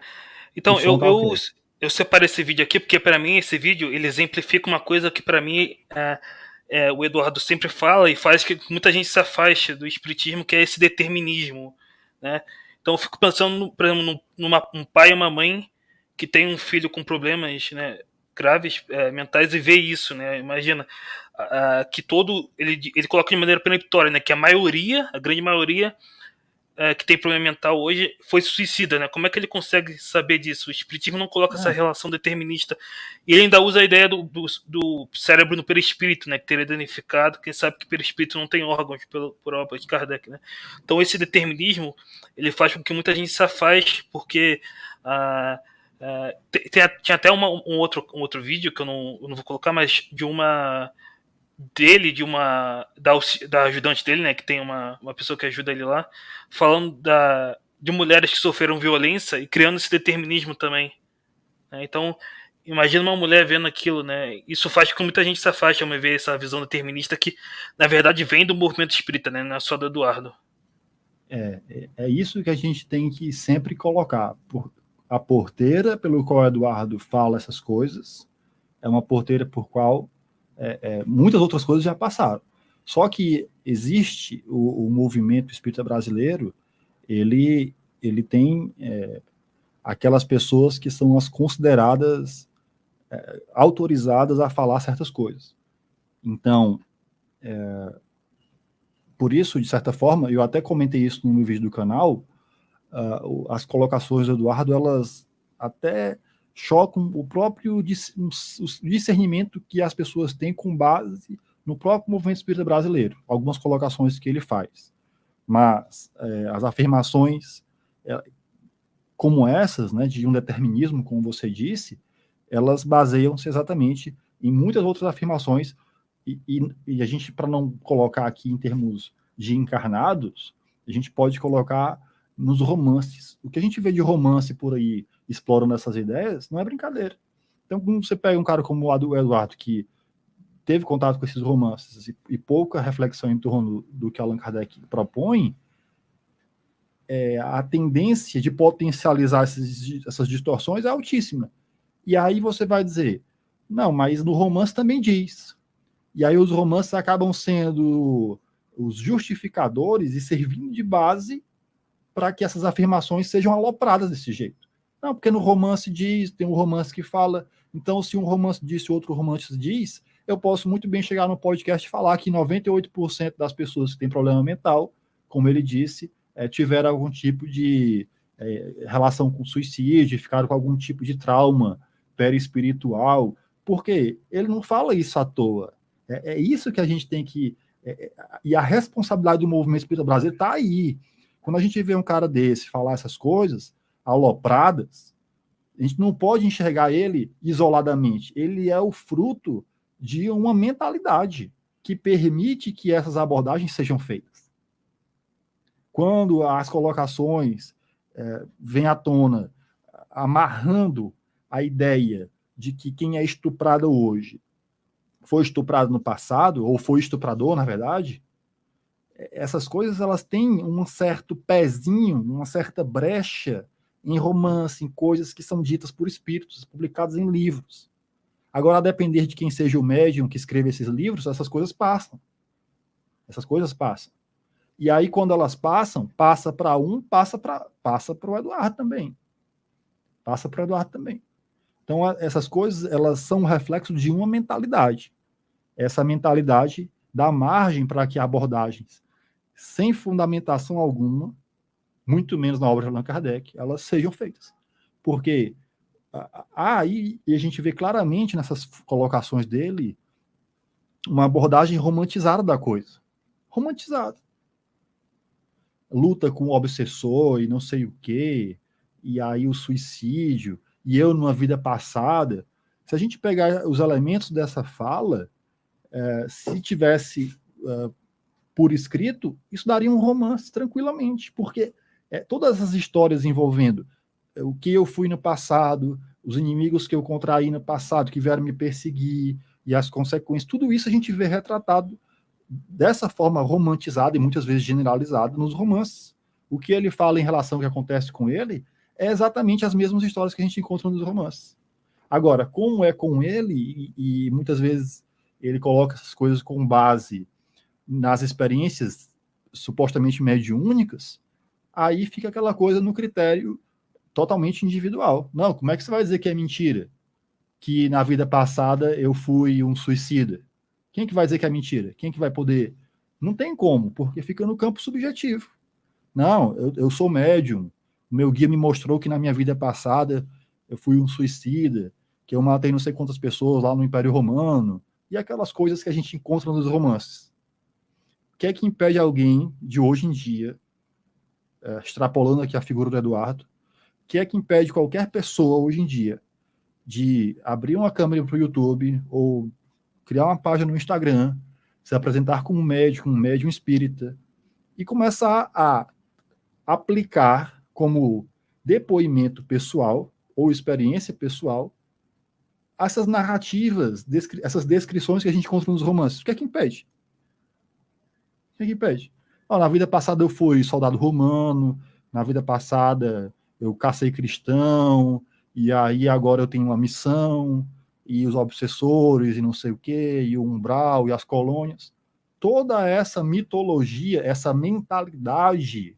Então, O som tá ok. eu separei esse vídeo aqui porque, para mim, esse vídeo ele exemplifica uma coisa que, para mim, o Eduardo sempre fala e faz que muita gente se afaste do espiritismo, que é esse determinismo, né? Então, eu fico pensando, por exemplo, um pai e uma mãe que tem um filho com problemas, né, graves mentais e vê isso, né? Imagina que ele coloca de maneira peremptória, né? Que a grande maioria que tem problema mental hoje foi suicida, né? Como é que ele consegue saber disso? O espiritismo não coloca essa relação determinista. E ele ainda usa a ideia do cérebro no perispírito, né? Que teria danificado. Quem sabe que o perispírito não tem órgãos por obra de Kardec, né? Então esse determinismo ele faz com que muita gente se afaste, porque tinha até um outro vídeo que eu não vou colocar, mas da ajudante dele, né, que tem uma pessoa que ajuda ele lá, falando de mulheres que sofreram violência e criando esse determinismo também, né? Então, imagina uma mulher vendo aquilo, né? Isso faz com que muita gente se afaste ao me ver essa visão determinista que, na verdade, vem do movimento espírita, né? Não é só do Eduardo. É isso que a gente tem que sempre colocar. a porteira pelo qual Eduardo fala essas coisas é uma porteira por qual muitas outras coisas já passaram. Só que existe o movimento espírita brasileiro, ele tem aquelas pessoas que são as consideradas autorizadas a falar certas coisas. Então, por isso, de certa forma, eu até comentei isso no meu vídeo do canal, as colocações do Eduardo, elas até chocam o próprio discernimento que as pessoas têm com base no próprio movimento espírita brasileiro, algumas colocações que ele faz. Mas as afirmações como essas, né, de um determinismo, como você disse, elas baseiam-se exatamente em muitas outras afirmações, e a gente, para não colocar aqui em termos de encarnados, a gente pode colocar nos romances. O que a gente vê de romance por aí, explorando essas ideias, não é brincadeira. Então, quando você pega um cara como o Eduardo, que teve contato com esses romances e pouca reflexão em torno do que Allan Kardec propõe, a tendência de potencializar essas distorções é altíssima. E aí você vai dizer, não, mas no romance também diz. E aí os romances acabam sendo os justificadores e servindo de base para que essas afirmações sejam alopradas desse jeito. Não, porque no romance diz, tem um romance que fala, então se um romance diz, outro romance diz, eu posso muito bem chegar no podcast e falar que 98% das pessoas que têm problema mental, como ele disse, tiveram algum tipo de relação com suicídio, ficaram com algum tipo de trauma perispiritual, porque ele não fala isso à toa. É isso que a gente tem que... e a responsabilidade do movimento espírita brasileiro está aí. Quando a gente vê um cara desse falar essas coisas alopradas, a gente não pode enxergar ele isoladamente. Ele é o fruto de uma mentalidade que permite que essas abordagens sejam feitas. Quando as colocações vêm à tona, amarrando a ideia de que quem é estuprado hoje foi estuprado no passado, ou foi estuprador, na verdade, essas coisas elas têm um certo pezinho, uma certa brecha em romance, em coisas que são ditas por espíritos, publicadas em livros. Agora, a depender de quem seja o médium que escreve esses livros, essas coisas passam. Essas coisas passam. E aí, quando elas passam, passa para um, passa para o Eduardo também. Passa para o Eduardo também. Então, essas coisas, elas são um reflexo de uma mentalidade. Essa mentalidade dá margem para que abordagens sem fundamentação alguma, muito menos na obra de Allan Kardec, elas sejam feitas. Porque aí a gente vê claramente nessas colocações dele uma abordagem romantizada da coisa. Romantizada. Luta com o obsessor e não sei o quê, e aí o suicídio, e eu numa vida passada. Se a gente pegar os elementos dessa fala, se tivesse por escrito, isso daria um romance tranquilamente, porque todas as histórias envolvendo o que eu fui no passado, os inimigos que eu contraí no passado, que vieram me perseguir, e as consequências, tudo isso a gente vê retratado dessa forma romantizada e muitas vezes generalizada nos romances. O que ele fala em relação ao que acontece com ele é exatamente as mesmas histórias que a gente encontra nos romances. Agora, como é com ele, e muitas vezes ele coloca essas coisas com base nas experiências supostamente mediúnicas, aí fica aquela coisa no critério totalmente individual. Não, como é que você vai dizer que é mentira? Que na vida passada eu fui um suicida? Quem que vai dizer que é mentira? Quem que vai poder? Não tem como, porque fica no campo subjetivo. Não, eu sou médium, o meu guia me mostrou que na minha vida passada eu fui um suicida, que eu matei não sei quantas pessoas lá no Império Romano, e aquelas coisas que a gente encontra nos romances. O que é que impede alguém de hoje em dia, extrapolando aqui a figura do Eduardo, o que é que impede qualquer pessoa hoje em dia de abrir uma câmera para o YouTube ou criar uma página no Instagram, se apresentar como médium, um médium espírita, e começar a aplicar como depoimento pessoal ou experiência pessoal essas narrativas, essas descrições que a gente encontra nos romances? O que é que impede? O que é que impede? Na vida passada eu fui soldado romano, na vida passada eu cacei cristão, e aí agora eu tenho uma missão, e os obsessores, e não sei o quê, e o umbral, e as colônias. Toda essa mitologia, essa mentalidade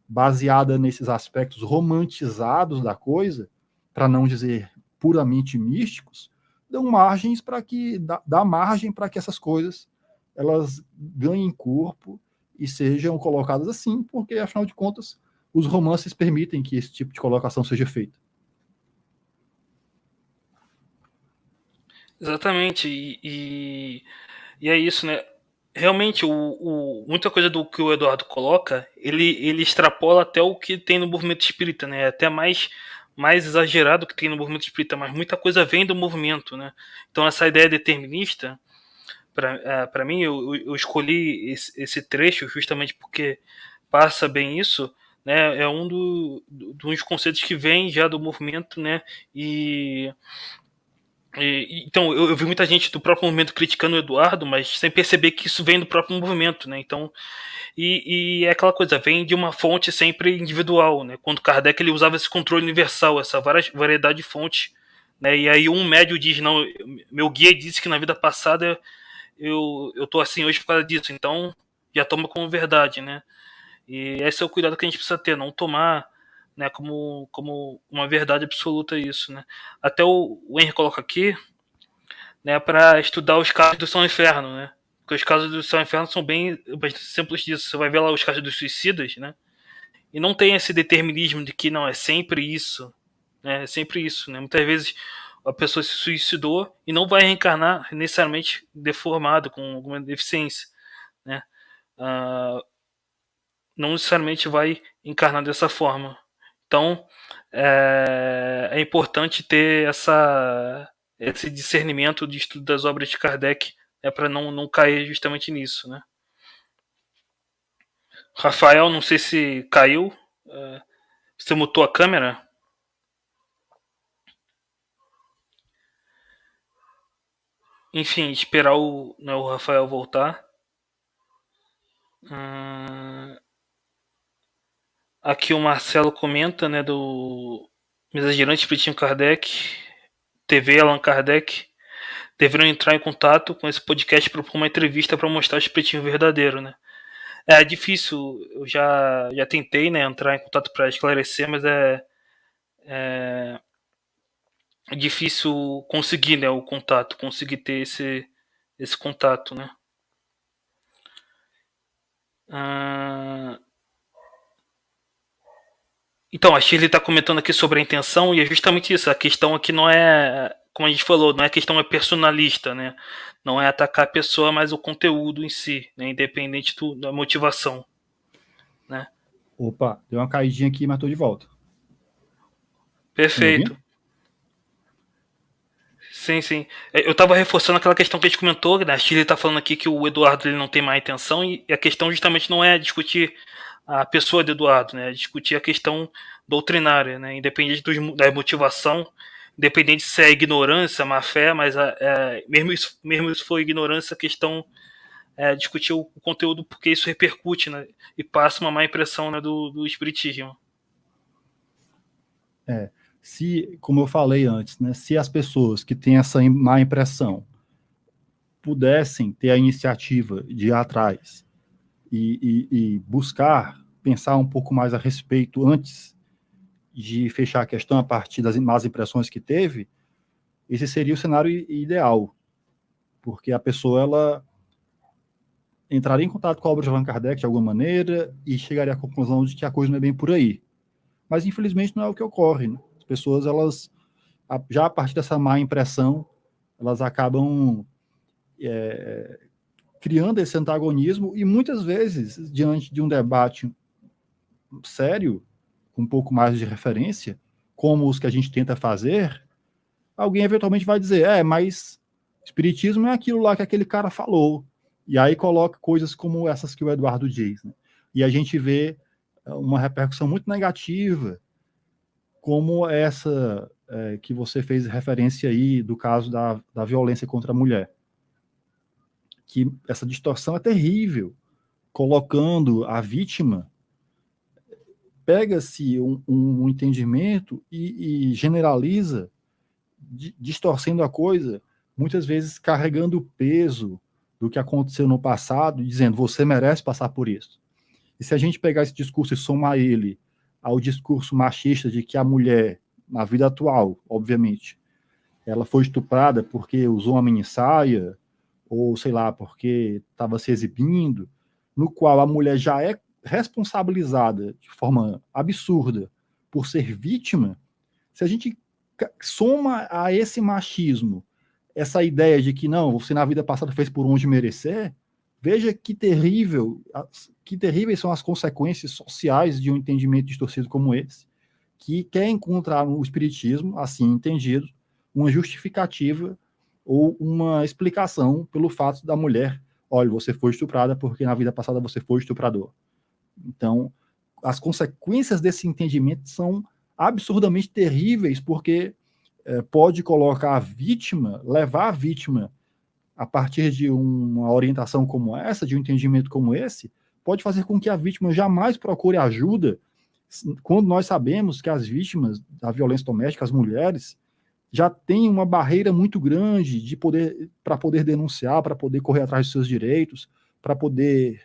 baseada nesses aspectos romantizados da coisa, para não dizer puramente místicos, dão margens para que dá margem para que essas coisas elas ganhem corpo e sejam colocadas assim, porque afinal de contas os romances permitem que esse tipo de colocação seja feita. Exatamente, e é isso, né? Realmente, muita coisa do que o Eduardo coloca, ele extrapola até o que tem no movimento espírita, né? Até mais exagerado que tem no movimento espírita, mas muita coisa vem do movimento, né? Então, essa ideia determinista, para mim, eu escolhi esse trecho justamente porque passa bem isso, né? É dos conceitos que vem já do movimento, né? Então, eu vi muita gente do próprio movimento criticando o Eduardo, mas sem perceber que isso vem do próprio movimento, né? Então, é aquela coisa, vem de uma fonte sempre individual, né? Quando Kardec ele usava esse controle universal, essa variedade de fontes, né? E aí um médio diz, não, meu guia disse que na vida passada eu tô assim hoje por causa disso, então já toma como verdade, né? E esse é o cuidado que a gente precisa ter, não tomar, né, como uma verdade absoluta isso, né? Até o Henry coloca aqui, né, para estudar os casos do São Inferno, né? Porque os casos do São Inferno são bastante simples disso. Você vai ver lá os casos dos suicidas, né? E não tem esse determinismo de que não é sempre isso, né? É sempre isso, né? Muitas vezes a pessoa se suicidou e não vai reencarnar necessariamente deformado com alguma deficiência, né? Ah, não necessariamente vai encarnar dessa forma. Então, é importante ter esse discernimento de estudo das obras de Kardec, para não cair justamente nisso, né? Rafael, não sei se caiu. Você mutou a câmera? Enfim, esperar o Rafael voltar. Aqui o Marcelo comenta, né, do Mensagirante Espiritismo Kardec, TV Allan Kardec, deveriam entrar em contato com esse podcast para propor uma entrevista para mostrar o espiritismo verdadeiro, né? É difícil, eu já tentei, né, entrar em contato para esclarecer, mas é difícil conseguir, né, o contato, conseguir ter esse contato, né? Então, a Shirley está comentando aqui sobre a intenção, e é justamente isso. A questão aqui não é, como a gente falou, não é questão personalista, né? Não é atacar a pessoa, mas o conteúdo em si, né? Independente da motivação, né? Opa, deu uma caidinha aqui, mas estou de volta. Perfeito. Sim, sim. Eu estava reforçando aquela questão que a gente comentou, né? A Shirley está falando aqui que o Eduardo ele não tem má intenção, e a questão justamente não é discutir a pessoa do Eduardo, né? É discutir a questão doutrinária, né? Independente da motivação, independente se é ignorância, má fé, mas mesmo se for ignorância, a questão é discutir o conteúdo, porque isso repercute, né? E passa uma má impressão, né, do espiritismo. Como eu falei antes, né, se as pessoas que têm essa má impressão pudessem ter a iniciativa de ir atrás e buscar pensar um pouco mais a respeito antes de fechar a questão a partir das más impressões que teve, esse seria o cenário ideal, porque a pessoa ela entraria em contato com a obra de Allan Kardec de alguma maneira e chegaria à conclusão de que a coisa não é bem por aí. Mas infelizmente não é o que ocorre, né? As pessoas, elas já a partir dessa má impressão, elas acabam criando esse antagonismo, e muitas vezes, diante de um debate sério, com um pouco mais de referência, como os que a gente tenta fazer, alguém eventualmente vai dizer, mas espiritismo é aquilo lá que aquele cara falou, e aí coloca coisas como essas que o Eduardo diz, né? E a gente vê uma repercussão muito negativa, como essa que você fez referência aí, do caso da violência contra a mulher. Que essa distorção é terrível, colocando a vítima pega-se um entendimento e generaliza, distorcendo a coisa, muitas vezes carregando o peso do que aconteceu no passado, dizendo, você merece passar por isso. E se a gente pegar esse discurso e somar ele ao discurso machista de que a mulher, na vida atual, obviamente, ela foi estuprada porque usou uma mini saia, ou sei lá, porque estava se exibindo, no qual a mulher já é responsabilizada de forma absurda por ser vítima, se a gente soma a esse machismo essa ideia de que não, você na vida passada fez por onde merecer, veja que terríveis são as consequências sociais de um entendimento distorcido como esse, que quer encontrar no espiritismo, assim entendido, uma justificativa ou uma explicação pelo fato da mulher, olha, você foi estuprada porque na vida passada você foi estuprador. Então, as consequências desse entendimento são absurdamente terríveis, porque pode colocar a vítima, levar a vítima a partir de uma orientação como essa, de um entendimento como esse, pode fazer com que a vítima jamais procure ajuda, quando nós sabemos que as vítimas da violência doméstica, as mulheres, já têm uma barreira muito grande de para poder denunciar, para poder correr atrás dos seus direitos, para poder,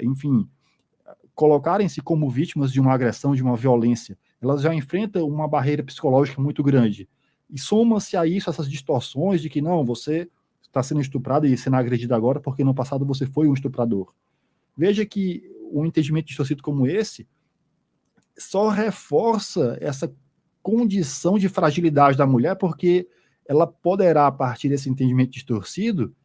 enfim, colocarem-se como vítimas de uma agressão, de uma violência. Elas já enfrentam uma barreira psicológica muito grande. E soma-se a isso essas distorções de que não, você está sendo estuprado e sendo agredido agora porque no passado você foi um estuprador. Veja que um entendimento distorcido como esse só reforça essa condição de fragilidade da mulher, porque ela poderá, a partir desse entendimento distorcido,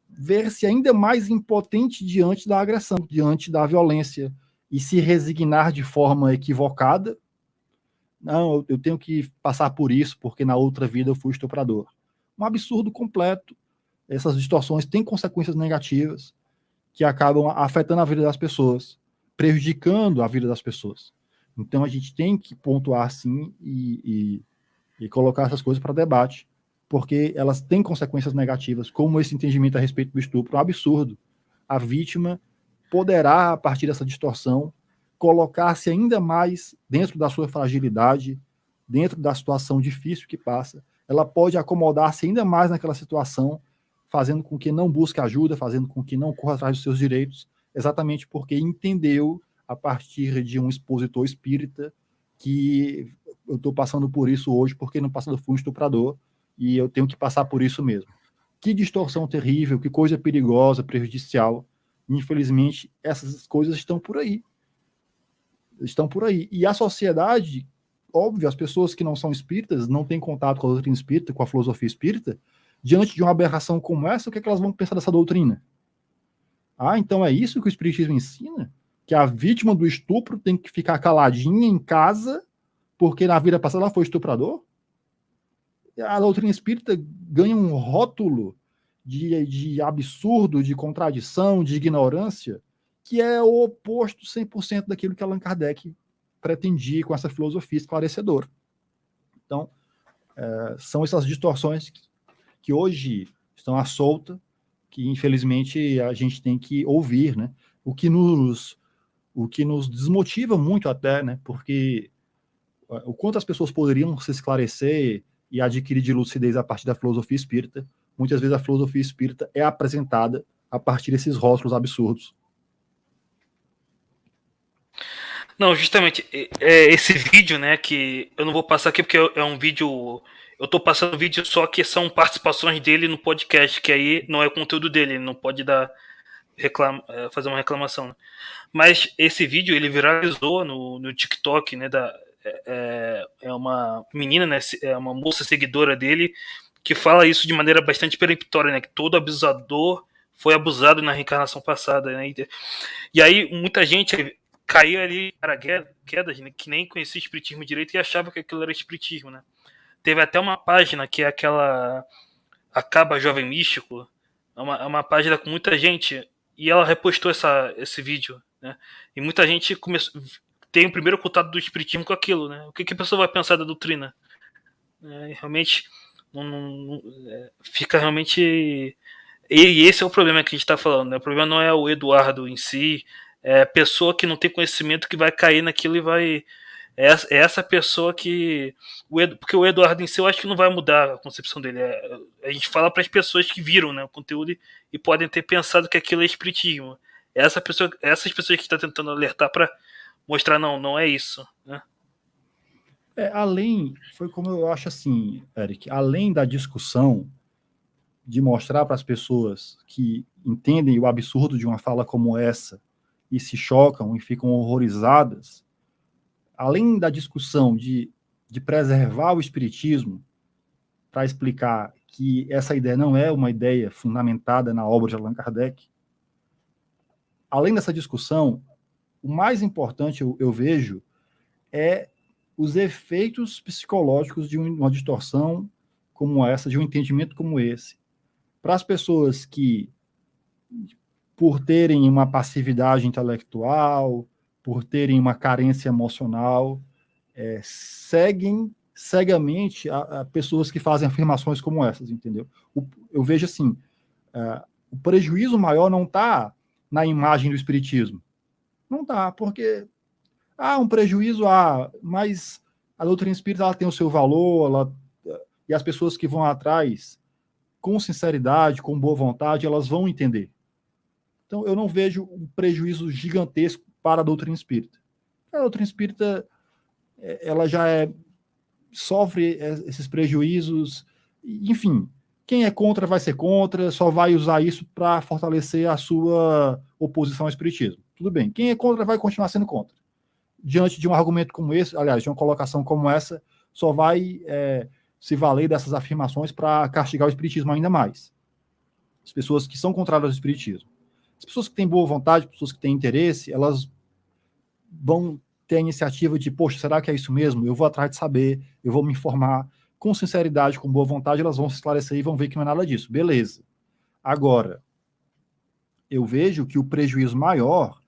ver-se ainda mais impotente diante da agressão, diante da violência, e se resignar de forma equivocada. Não, eu tenho que passar por isso, porque na outra vida eu fui estuprador. Um absurdo completo. Essas distorções têm consequências negativas que acabam afetando a vida das pessoas, prejudicando a vida das pessoas. Então a gente tem que pontuar sim e colocar essas coisas para debate, porque elas têm consequências negativas, como esse entendimento a respeito do estupro, um absurdo. A vítima poderá, a partir dessa distorção, colocar-se ainda mais dentro da sua fragilidade, dentro da situação difícil que passa. Ela pode acomodar-se ainda mais naquela situação, fazendo com que não busque ajuda, fazendo com que não corra atrás dos seus direitos, exatamente porque entendeu, a partir de um expositor espírita, que eu estou passando por isso hoje porque no passado fui um estuprador e eu tenho que passar por isso mesmo. Que distorção terrível, que coisa perigosa, prejudicial. Infelizmente, essas coisas estão por aí. Estão por aí. E a sociedade, óbvio, as pessoas que não são espíritas, não têm contato com a doutrina espírita, com a filosofia espírita, diante de uma aberração como essa, o que é que elas vão pensar dessa doutrina? Ah, então é isso que o espiritismo ensina? Que a vítima do estupro tem que ficar caladinha em casa porque na vida passada ela foi estuprador? A doutrina espírita ganha um rótulo de absurdo, de contradição, de ignorância, que é o oposto 100% daquilo que Allan Kardec pretendia com essa filosofia esclarecedora. Então, são essas distorções que hoje estão à solta, que infelizmente a gente tem que ouvir, né? O que nos desmotiva muito até, né? Porque o quanto as pessoas poderiam se esclarecer e adquirir de lucidez a partir da filosofia espírita, muitas vezes a filosofia espírita é apresentada a partir desses rótulos absurdos. Não, justamente, esse vídeo, né, que eu não vou passar aqui porque é um vídeo, eu tô passando vídeo só que são participações dele no podcast, que aí não é conteúdo dele, ele não pode fazer uma reclamação, né? Mas esse vídeo, ele viralizou no TikTok, né, é uma menina, né, é uma moça seguidora dele, que fala isso de maneira bastante peremptória, né, que todo abusador foi abusado na reencarnação passada, né, e aí muita gente caiu ali para quedas, né, que nem conhecia o espiritismo direito e achava que aquilo era espiritismo, né. Teve até uma página que é aquela Acaba Jovem Místico, é uma página com muita gente, e ela repostou esse vídeo, né, e muita gente tem o primeiro contato do espiritismo com aquilo, né, o que a pessoa vai pensar da doutrina? Realmente fica realmente... E esse é o problema que a gente está falando, né? O problema não é o Eduardo em si, pessoa que não tem conhecimento que vai cair naquilo e vai. É essa pessoa que. Porque o Eduardo em si eu acho que não vai mudar a concepção dele. A gente fala para as pessoas que viram, né, o conteúdo e podem ter pensado que aquilo é espiritismo. Essas pessoas que está tentando alertar para mostrar, não é isso. Né? Foi como eu acho assim, Eric, além da discussão de mostrar para as pessoas que entendem o absurdo de uma fala como essa e se chocam e ficam horrorizadas, além da discussão de preservar o espiritismo para explicar que essa ideia não é uma ideia fundamentada na obra de Allan Kardec, além dessa discussão, o mais importante eu vejo é os efeitos psicológicos de uma distorção como essa, de um entendimento como esse. Para as pessoas que, por terem uma passividade intelectual, por terem uma carência emocional, seguem cegamente a pessoas que fazem afirmações como essas, entendeu? Eu vejo assim, o prejuízo maior não está na imagem do espiritismo. Não está, porque um prejuízo, mas a doutrina espírita ela tem o seu valor, e as pessoas que vão atrás, com sinceridade, com boa vontade, elas vão entender. Então, eu não vejo um prejuízo gigantesco para a doutrina espírita. A doutrina espírita, ela já sofre esses prejuízos, enfim, quem é contra vai ser contra, só vai usar isso para fortalecer a sua oposição ao espiritismo. Tudo bem, quem é contra vai continuar sendo contra. Diante de um argumento como esse, aliás, de uma colocação como essa, só vai se valer dessas afirmações para castigar o espiritismo ainda mais. As pessoas que são contrárias ao espiritismo. As pessoas que têm boa vontade, pessoas que têm interesse, elas vão ter a iniciativa de, poxa, será que é isso mesmo? Eu vou atrás de saber, eu vou me informar. Com sinceridade, com boa vontade, elas vão se esclarecer e vão ver que não é nada disso. Beleza. Agora, eu vejo que o prejuízo maior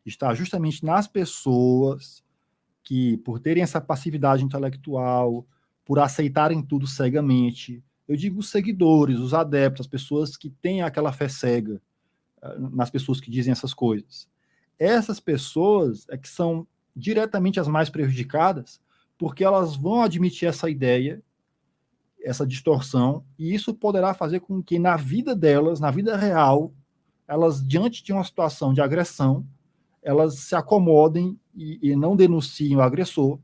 está justamente nas pessoas que, por terem essa passividade intelectual, por aceitarem tudo cegamente, eu digo os seguidores, os adeptos, as pessoas que têm aquela fé cega nas pessoas que dizem essas coisas. Essas pessoas é que são diretamente as mais prejudicadas, porque elas vão admitir essa ideia, essa distorção, e isso poderá fazer com que na vida delas, na vida real, elas, diante de uma situação de agressão, elas se acomodem e não denunciem o agressor,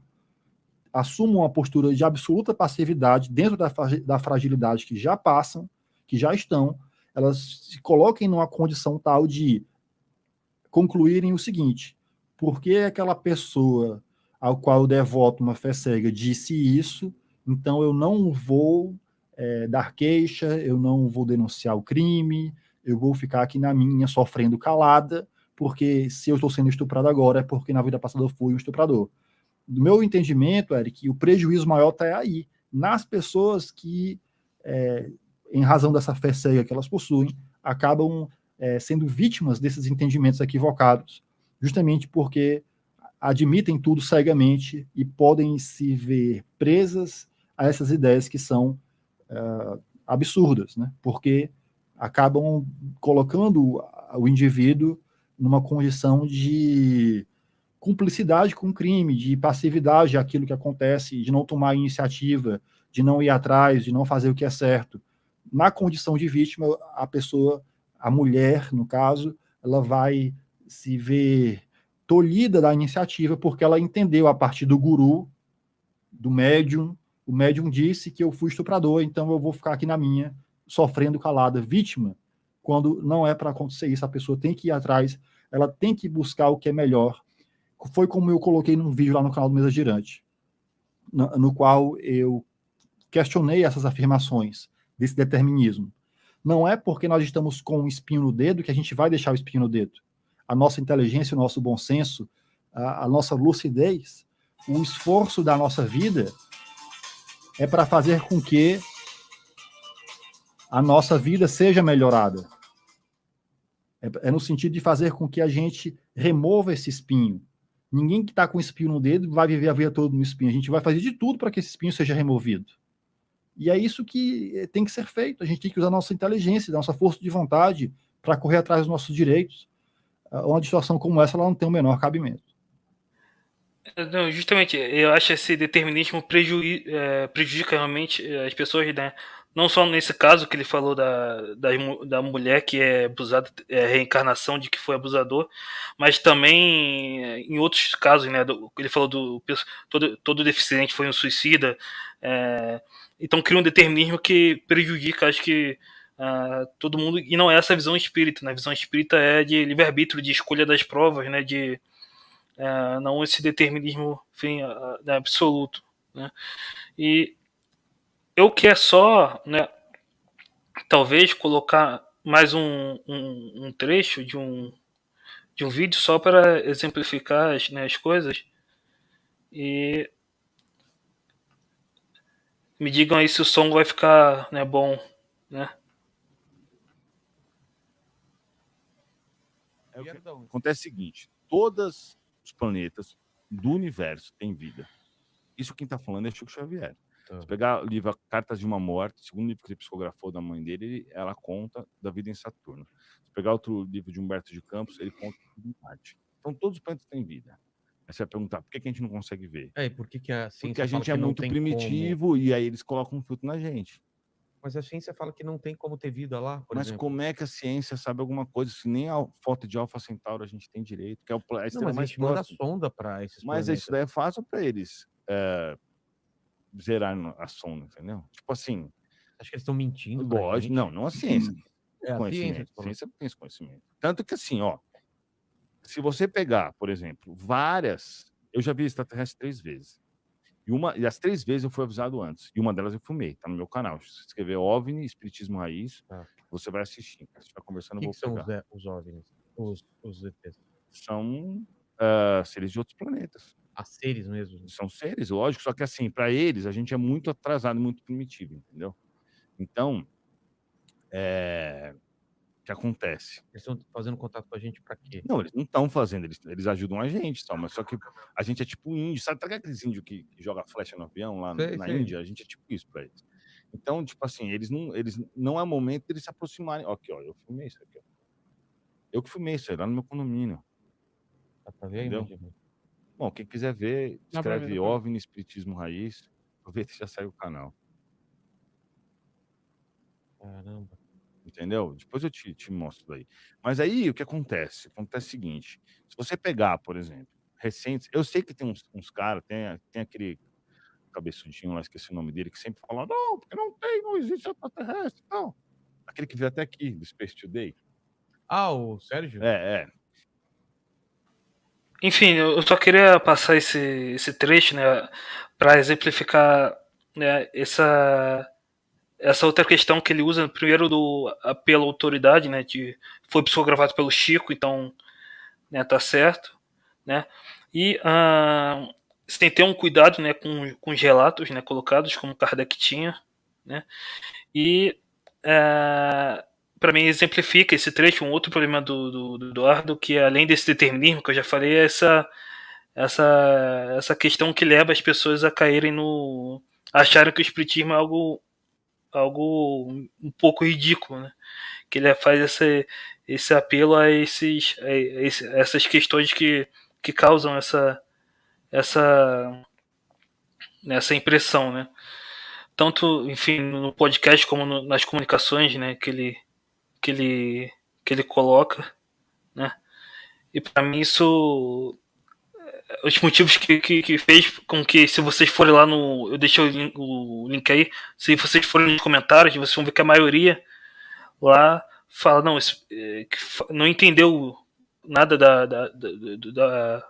assumam uma postura de absoluta passividade dentro da fragilidade que já passam, que já estão, elas se coloquem numa condição tal de concluírem o seguinte: por que aquela pessoa ao qual eu devoto uma fé cega disse isso, então eu não vou dar queixa, eu não vou denunciar o crime, eu vou ficar aqui na minha sofrendo calada, porque se eu estou sendo estuprado agora é porque na vida passada eu fui um estuprador. Do meu entendimento, Eric, o prejuízo maior está aí, nas pessoas que, em razão dessa fé cega que elas possuem, acabam sendo vítimas desses entendimentos equivocados, justamente porque admitem tudo cegamente e podem se ver presas a essas ideias que são absurdas, né? Porque acabam colocando o indivíduo numa condição de cumplicidade com o crime, de passividade àquilo que acontece, de não tomar iniciativa, de não ir atrás, de não fazer o que é certo. Na condição de vítima, a pessoa, a mulher, no caso, ela vai se ver tolhida da iniciativa porque ela entendeu a partir do guru, do médium, o médium disse que eu fui estuprador, então eu vou ficar aqui na minha, sofrendo calada, vítima, quando não é para acontecer isso, a pessoa tem que ir atrás, ela tem que buscar o que é melhor. Foi como eu coloquei num vídeo lá no canal do Mesa Girante, no qual eu questionei essas afirmações desse determinismo. Não é porque nós estamos com um espinho no dedo que a gente vai deixar o espinho no dedo. A nossa inteligência, o nosso bom senso, a nossa lucidez, o esforço da nossa vida é para fazer com que a nossa vida seja melhorada. É no sentido de fazer com que a gente remova esse espinho. Ninguém que está com espinho no dedo vai viver a vida toda no espinho. A gente vai fazer de tudo para que esse espinho seja removido. E é isso que tem que ser feito. A gente tem que usar a nossa inteligência, a nossa força de vontade para correr atrás dos nossos direitos. uma distorção como essa ela não tem o menor cabimento. Não, justamente, eu acho esse determinismo prejudica realmente as pessoas, né? Não só nesse caso que ele falou da mulher que é abusada, reencarnação de que foi abusador, mas também em outros casos, né? Ele falou todo deficiente foi um suicida. Então cria um determinismo que prejudica, acho que todo mundo, e não é essa visão espírita, né? A visão espírita é de livre-arbítrio, de escolha das provas, né? Não esse determinismo, enfim, absoluto, né? E eu quero só, né, talvez colocar mais um trecho de um vídeo só para exemplificar as coisas, e me digam aí se o som vai ficar, né, bom, né? O que acontece é o seguinte: todos os planetas do universo têm vida. Isso quem está falando é Chico Xavier. Se pegar o livro Cartas de uma Morte, o segundo livro que ele psicografou da mãe dele, ela conta da vida em Saturno. Se pegar outro livro de Humberto de Campos, ele conta da vida em Marte. Então todos os planetas têm vida. Aí você vai perguntar, por que a gente não consegue ver? E por que a ciência Porque a gente fala é que não muito tem primitivo como... e aí eles colocam um filtro na gente. Mas a ciência fala que não tem como ter vida lá, por Mas exemplo. como é que a ciência sabe alguma coisa se nem a foto de Alfa Centauro a gente tem direito, que é a estrela Mas a mais gente manda próxima. sonda para esses Mas planetas. isso daí é fácil para eles zerar a sonda, entendeu? Tipo assim, Acho que eles estão mentindo pra lógico, gente. não a ciência. É a ciência. Conhecimento. A ciência tem esse conhecimento. Tanto que assim, ó, se você pegar, por exemplo, várias... Eu já vi extraterrestre 3 vezes. E as 3 vezes eu fui avisado antes. E uma delas eu filmei, tá no meu canal. Se você escrever OVNI, Espiritismo Raiz, você vai assistir. Se estiver conversando, eu vou são pegar. os OVNIs? Os ETs? São seres de outros planetas. Seres mesmo? São seres, lógico. Só que assim, para eles, a gente é muito atrasado, muito primitivo, entendeu? Então, o que acontece? Eles estão fazendo contato com a gente para quê? Não, eles não estão fazendo, eles ajudam a gente, mas só que a gente é tipo índio, sabe? Tá aqueles índios que joga flecha no avião lá na Índia? A gente é tipo isso para eles. Então, tipo assim, eles não é momento deles se aproximarem. Aqui, ó, eu filmei isso aqui, ó. Eu que filmei isso aí lá no meu condomínio. Dá pra ver? Entendeu? Bom, quem quiser ver, escreve OVNI, Espiritismo Raiz, aproveita e já sai o canal. Caramba. Entendeu? Depois eu te mostro daí. Mas aí, o que acontece? Acontece o seguinte, se você pegar, por exemplo, recentes... Eu sei que tem uns caras, tem aquele cabeçudinho lá, esqueci o nome dele, que sempre fala, não, porque não existe extraterrestre, não. Aquele que veio até aqui, do Space Today. O Sérgio? Enfim, eu só queria passar esse trecho, né, para exemplificar, né, essa outra questão que ele usa, primeiro do apelo à autoridade, né, que foi psicografado pelo Chico, então, né, tá certo, né, e você tem que ter um cuidado, né, com os relatos, né, colocados, como Kardec tinha, né, e para mim exemplifica esse trecho um outro problema do Eduardo, que além desse determinismo que eu já falei, é essa questão que leva as pessoas a caírem acharem que o espiritismo é algo um pouco ridículo, né? Que ele faz esse apelo a essas questões que causam essa impressão, né? Tanto, enfim, no podcast como nas comunicações, né? Que ele coloca, né? E para mim isso os motivos que fez com que, se vocês forem lá eu deixei o link aí, se vocês forem nos comentários, vocês vão ver que a maioria lá fala, não, não entendeu nada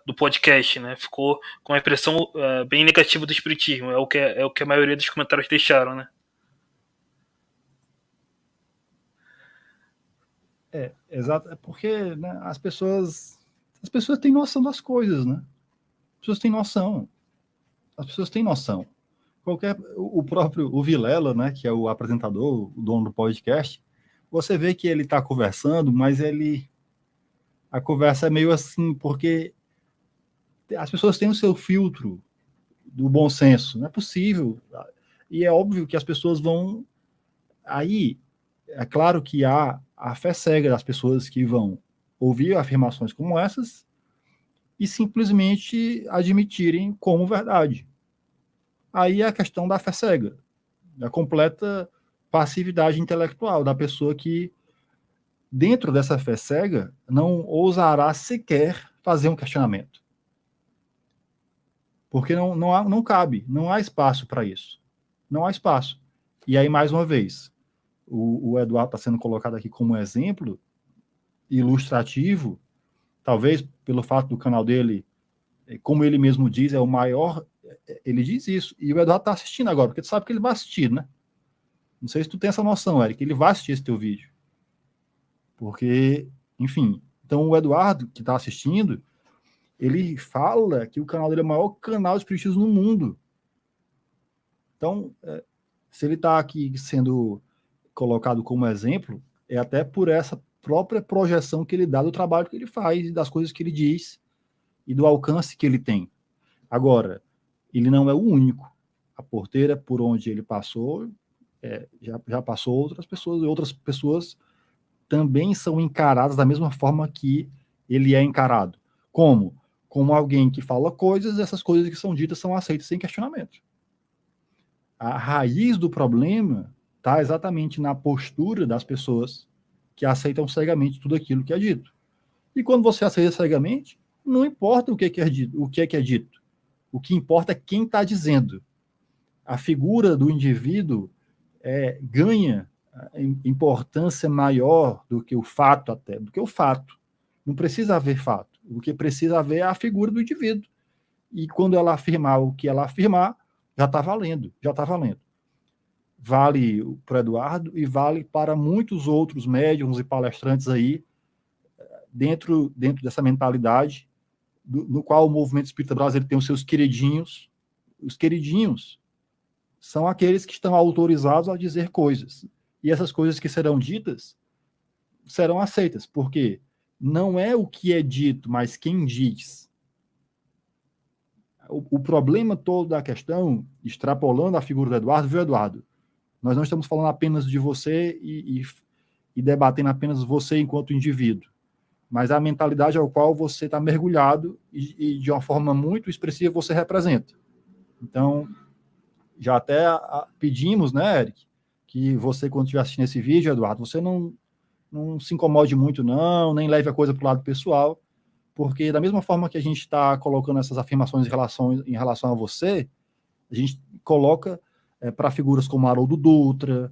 do podcast, né? Ficou com uma impressão bem negativa do espiritismo, é o que a maioria dos comentários deixaram, né? Exato, é porque, né, as pessoas têm noção das coisas, né? As pessoas têm noção. As pessoas têm noção. O próprio Vilela, né, que é o apresentador, o dono do podcast, você vê que ele está conversando, mas a conversa é meio assim, porque as pessoas têm o seu filtro do bom senso, não é possível. E é óbvio que as pessoas vão... Aí, é claro que há a fé cega das pessoas que vão ouvir afirmações como essas e simplesmente admitirem como verdade. Aí é a questão da fé cega, da completa passividade intelectual da pessoa que, dentro dessa fé cega, não ousará sequer fazer um questionamento. Porque não cabe, não há espaço para isso. Não há espaço. E aí, mais uma vez, o Eduardo está sendo colocado aqui como exemplo ilustrativo, talvez pelo fato do canal dele, como ele mesmo diz, é o maior, ele diz isso, e o Eduardo está assistindo agora, porque tu sabe que ele vai assistir, né? Não sei se tu tem essa noção, Eric, ele vai assistir esse teu vídeo. Porque, enfim, então o Eduardo, que está assistindo, ele fala que o canal dele é o maior canal de espiritismo no mundo. Então, se ele está aqui sendo colocado como exemplo, é até por essa própria projeção que ele dá do trabalho que ele faz, das coisas que ele diz e do alcance que ele tem. Agora, ele não é o único. A porteira por onde ele passou, já passou outras pessoas, e outras pessoas também são encaradas da mesma forma que ele é encarado. Como? Como alguém que fala coisas, essas coisas que são ditas são aceitas sem questionamento. A raiz do problema está exatamente na postura das pessoas que aceitam cegamente tudo aquilo que é dito. E quando você aceita cegamente, não importa o que é dito, o que importa é quem está dizendo. A figura do indivíduo ganha importância maior do que o fato, até, do que o fato. Não precisa haver fato. O que precisa haver é a figura do indivíduo. E quando ela afirmar o que ela afirmar, já está valendo, já está valendo. Vale para o Eduardo e vale para muitos outros médiums e palestrantes aí, dentro dessa mentalidade, no qual o movimento espírita brasileiro tem os seus queridinhos. Os queridinhos são aqueles que estão autorizados a dizer coisas. E essas coisas que serão ditas serão aceitas, porque não é o que é dito, mas quem diz. O problema todo da questão, extrapolando a figura do Eduardo, viu, Eduardo? Nós não estamos falando apenas de você e debatendo apenas você enquanto indivíduo, mas a mentalidade ao qual você está mergulhado e de uma forma muito expressiva você representa. Então, já até pedimos, né, Eric, que você, quando estiver assistindo esse vídeo, Eduardo, você não se incomode muito, não, nem leve a coisa para o lado pessoal, porque da mesma forma que a gente está colocando essas afirmações em relação a você, a gente coloca para figuras como Haroldo Dutra,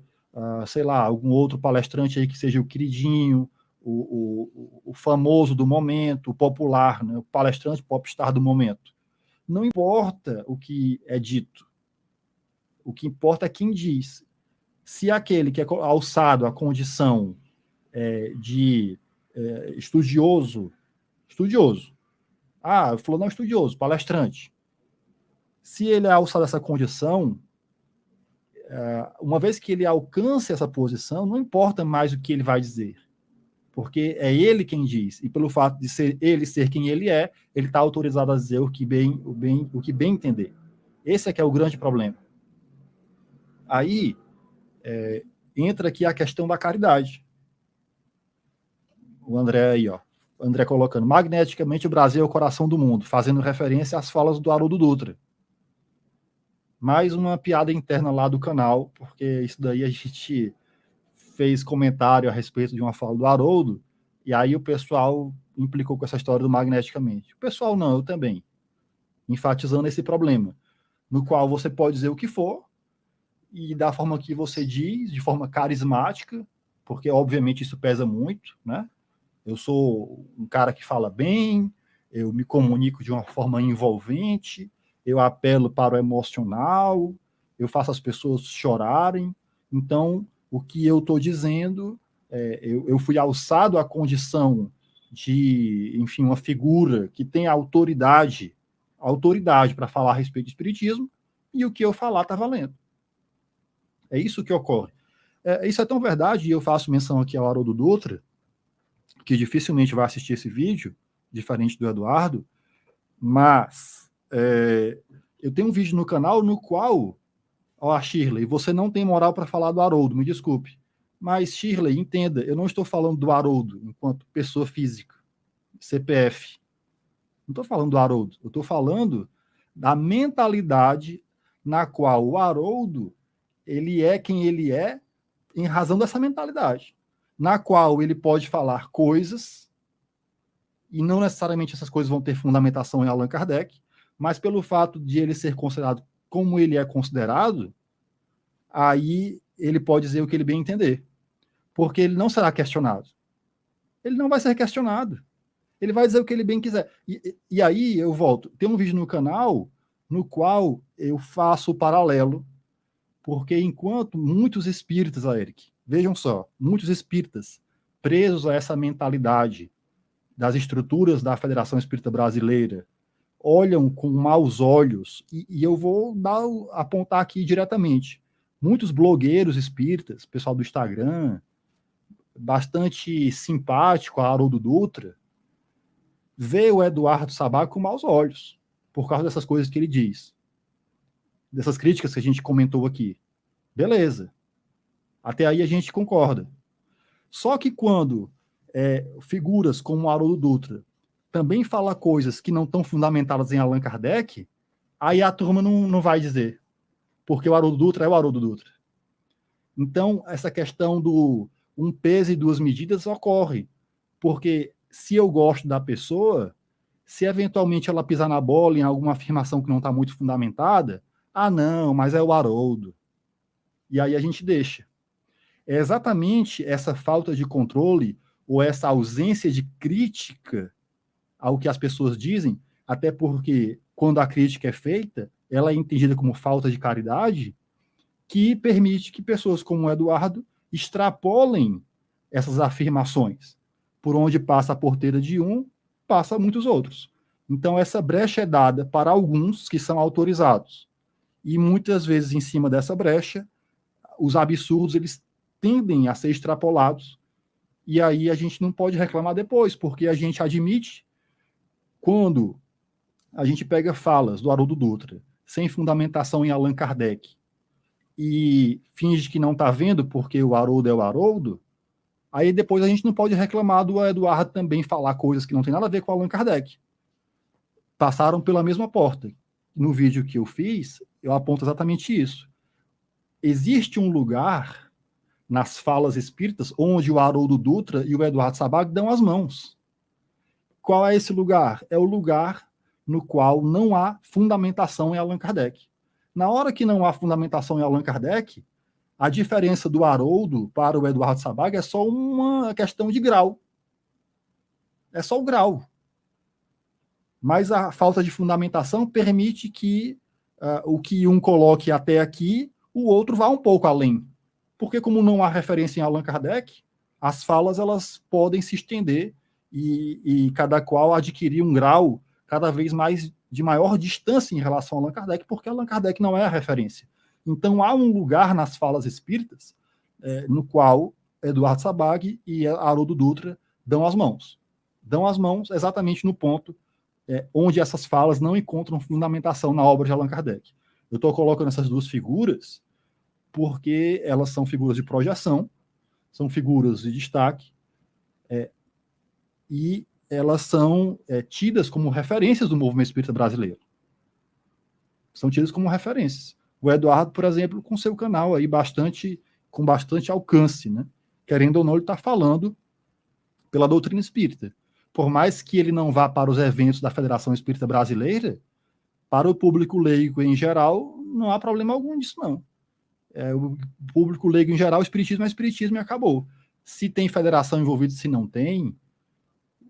sei lá, algum outro palestrante aí que seja o queridinho, o famoso do momento, o popular, né, o palestrante popstar do momento. Não importa o que é dito, o que importa é quem diz. Se aquele que é alçado à condição de estudioso, falou não estudioso, palestrante, se ele é alçado a essa condição, uma vez que ele alcance essa posição, não importa mais o que ele vai dizer, porque é ele quem diz, e pelo fato de ele ser quem ele é, ele está autorizado a dizer o que bem entender. Esse é que é o grande problema. Aí entra aqui a questão da caridade. O André aí, ó. O André colocando, magneticamente o Brasil é o coração do mundo, fazendo referência às falas do Haroldo Dutra. Mais uma piada interna lá do canal, porque isso daí a gente fez comentário a respeito de uma fala do Haroldo, e aí o pessoal implicou com essa história do magneticamente. O pessoal não, eu também. Enfatizando esse problema, no qual você pode dizer o que for, e da forma que você diz, de forma carismática, porque obviamente isso pesa muito, né? Eu sou um cara que fala bem, eu me comunico de uma forma envolvente, eu apelo para o emocional, eu faço as pessoas chorarem. Então, o que eu estou dizendo, eu fui alçado à condição de, enfim, uma figura que tem autoridade para falar a respeito do espiritismo, e o que eu falar está valendo. É isso que ocorre. Isso é tão verdade, e eu faço menção aqui ao Haroldo Dutra, que dificilmente vai assistir esse vídeo, diferente do Eduardo, mas eu tenho um vídeo no canal no qual, Shirley, você não tem moral para falar do Haroldo, me desculpe, mas Shirley, entenda, eu não estou falando do Haroldo enquanto pessoa física, CPF. Não estou falando do Haroldo, eu estou falando da mentalidade na qual o Haroldo ele é quem ele é em razão dessa mentalidade, na qual ele pode falar coisas e não necessariamente essas coisas vão ter fundamentação em Allan Kardec, mas pelo fato de ele ser considerado como ele é considerado, aí ele pode dizer o que ele bem entender, porque ele não será questionado. Ele não vai ser questionado. Ele vai dizer o que ele bem quiser. E aí eu volto. Tem um vídeo no canal no qual eu faço o paralelo, porque enquanto muitos espíritas, Eric, vejam só, muitos espíritas presos a essa mentalidade das estruturas da Federação Espírita Brasileira olham com maus olhos, e eu vou apontar aqui diretamente. Muitos blogueiros espíritas, pessoal do Instagram, bastante simpático a Haroldo Dutra, vê o Eduardo Sabag com maus olhos, por causa dessas coisas que ele diz. Dessas críticas que a gente comentou aqui. Beleza. Até aí a gente concorda. Só que quando figuras como o Haroldo Dutra também fala coisas que não estão fundamentadas em Allan Kardec, aí a turma não vai dizer. Porque o Haroldo Dutra é o Haroldo Dutra. Então, essa questão do um peso e duas medidas ocorre. Porque se eu gosto da pessoa, se eventualmente ela pisar na bola em alguma afirmação que não está muito fundamentada, não, mas é o Haroldo. E aí a gente deixa. É exatamente essa falta de controle ou essa ausência de crítica ao que as pessoas dizem, até porque quando a crítica é feita, ela é entendida como falta de caridade, que permite que pessoas como o Eduardo extrapolem essas afirmações. Por onde passa a porteira de um, passa muitos outros. Então essa brecha é dada para alguns que são autorizados. E muitas vezes em cima dessa brecha, os absurdos eles tendem a ser extrapolados, e aí a gente não pode reclamar depois, porque a gente admite quando a gente pega falas do Haroldo Dutra sem fundamentação em Allan Kardec e finge que não está vendo porque o Haroldo é o Haroldo, aí depois a gente não pode reclamar do Eduardo também falar coisas que não tem nada a ver com Allan Kardec. Passaram pela mesma porta. No vídeo que eu fiz, eu aponto exatamente isso. Existe um lugar nas falas espíritas onde o Haroldo Dutra e o Eduardo Sabag dão as mãos. Qual é esse lugar? É o lugar no qual não há fundamentação em Allan Kardec. Na hora que não há fundamentação em Allan Kardec, a diferença do Haroldo para o Eduardo Sabag é só uma questão de grau. É só o grau. Mas a falta de fundamentação permite que o que um coloque até aqui, o outro vá um pouco além. Porque como não há referência em Allan Kardec, as falas elas podem se estender e cada qual adquirir um grau cada vez mais de maior distância em relação a Allan Kardec, porque Allan Kardec não é a referência. Então há um lugar nas falas espíritas no qual Eduardo Sabag e Haroldo Dutra dão as mãos. Dão as mãos exatamente no ponto onde essas falas não encontram fundamentação na obra de Allan Kardec. Eu estou colocando essas duas figuras porque elas são figuras de projeção, são figuras de destaque, e elas são tidas como referências do movimento espírita brasileiro. São tidas como referências. O Eduardo, por exemplo, com seu canal aí com bastante alcance, né? Querendo ou não, ele está falando pela doutrina espírita. Por mais que ele não vá para os eventos da Federação Espírita Brasileira, para o público leigo em geral, não há problema algum disso, não. O público leigo em geral, espiritismo é espiritismo e acabou. Se tem federação envolvida, se não tem,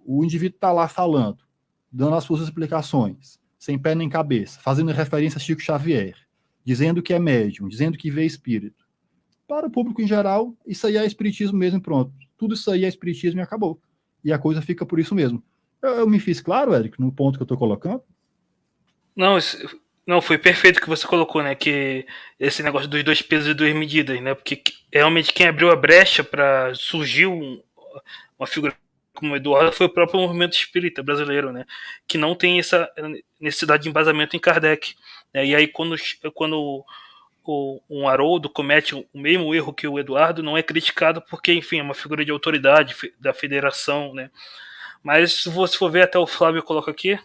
o indivíduo está lá falando, dando as suas explicações, sem pé nem cabeça, fazendo referência a Chico Xavier, dizendo que é médium, dizendo que vê espírito. Para o público em geral, isso aí é espiritismo mesmo, pronto. Tudo isso aí é espiritismo e acabou. E a coisa fica por isso mesmo. Eu me fiz claro, Érico, no ponto que eu estou colocando? Não, foi perfeito o que você colocou, né? Que esse negócio dos 2 pesos e 2 medidas, né? Porque realmente quem abriu a brecha para surgir uma figura como o Eduardo foi o próprio movimento espírita brasileiro, né? Que não tem essa necessidade de embasamento em Kardec. Né? E aí quando um Haroldo comete o mesmo erro que o Eduardo, não é criticado porque, enfim, é uma figura de autoridade da federação, né? Mas se você for ver, até o Flávio coloca aqui,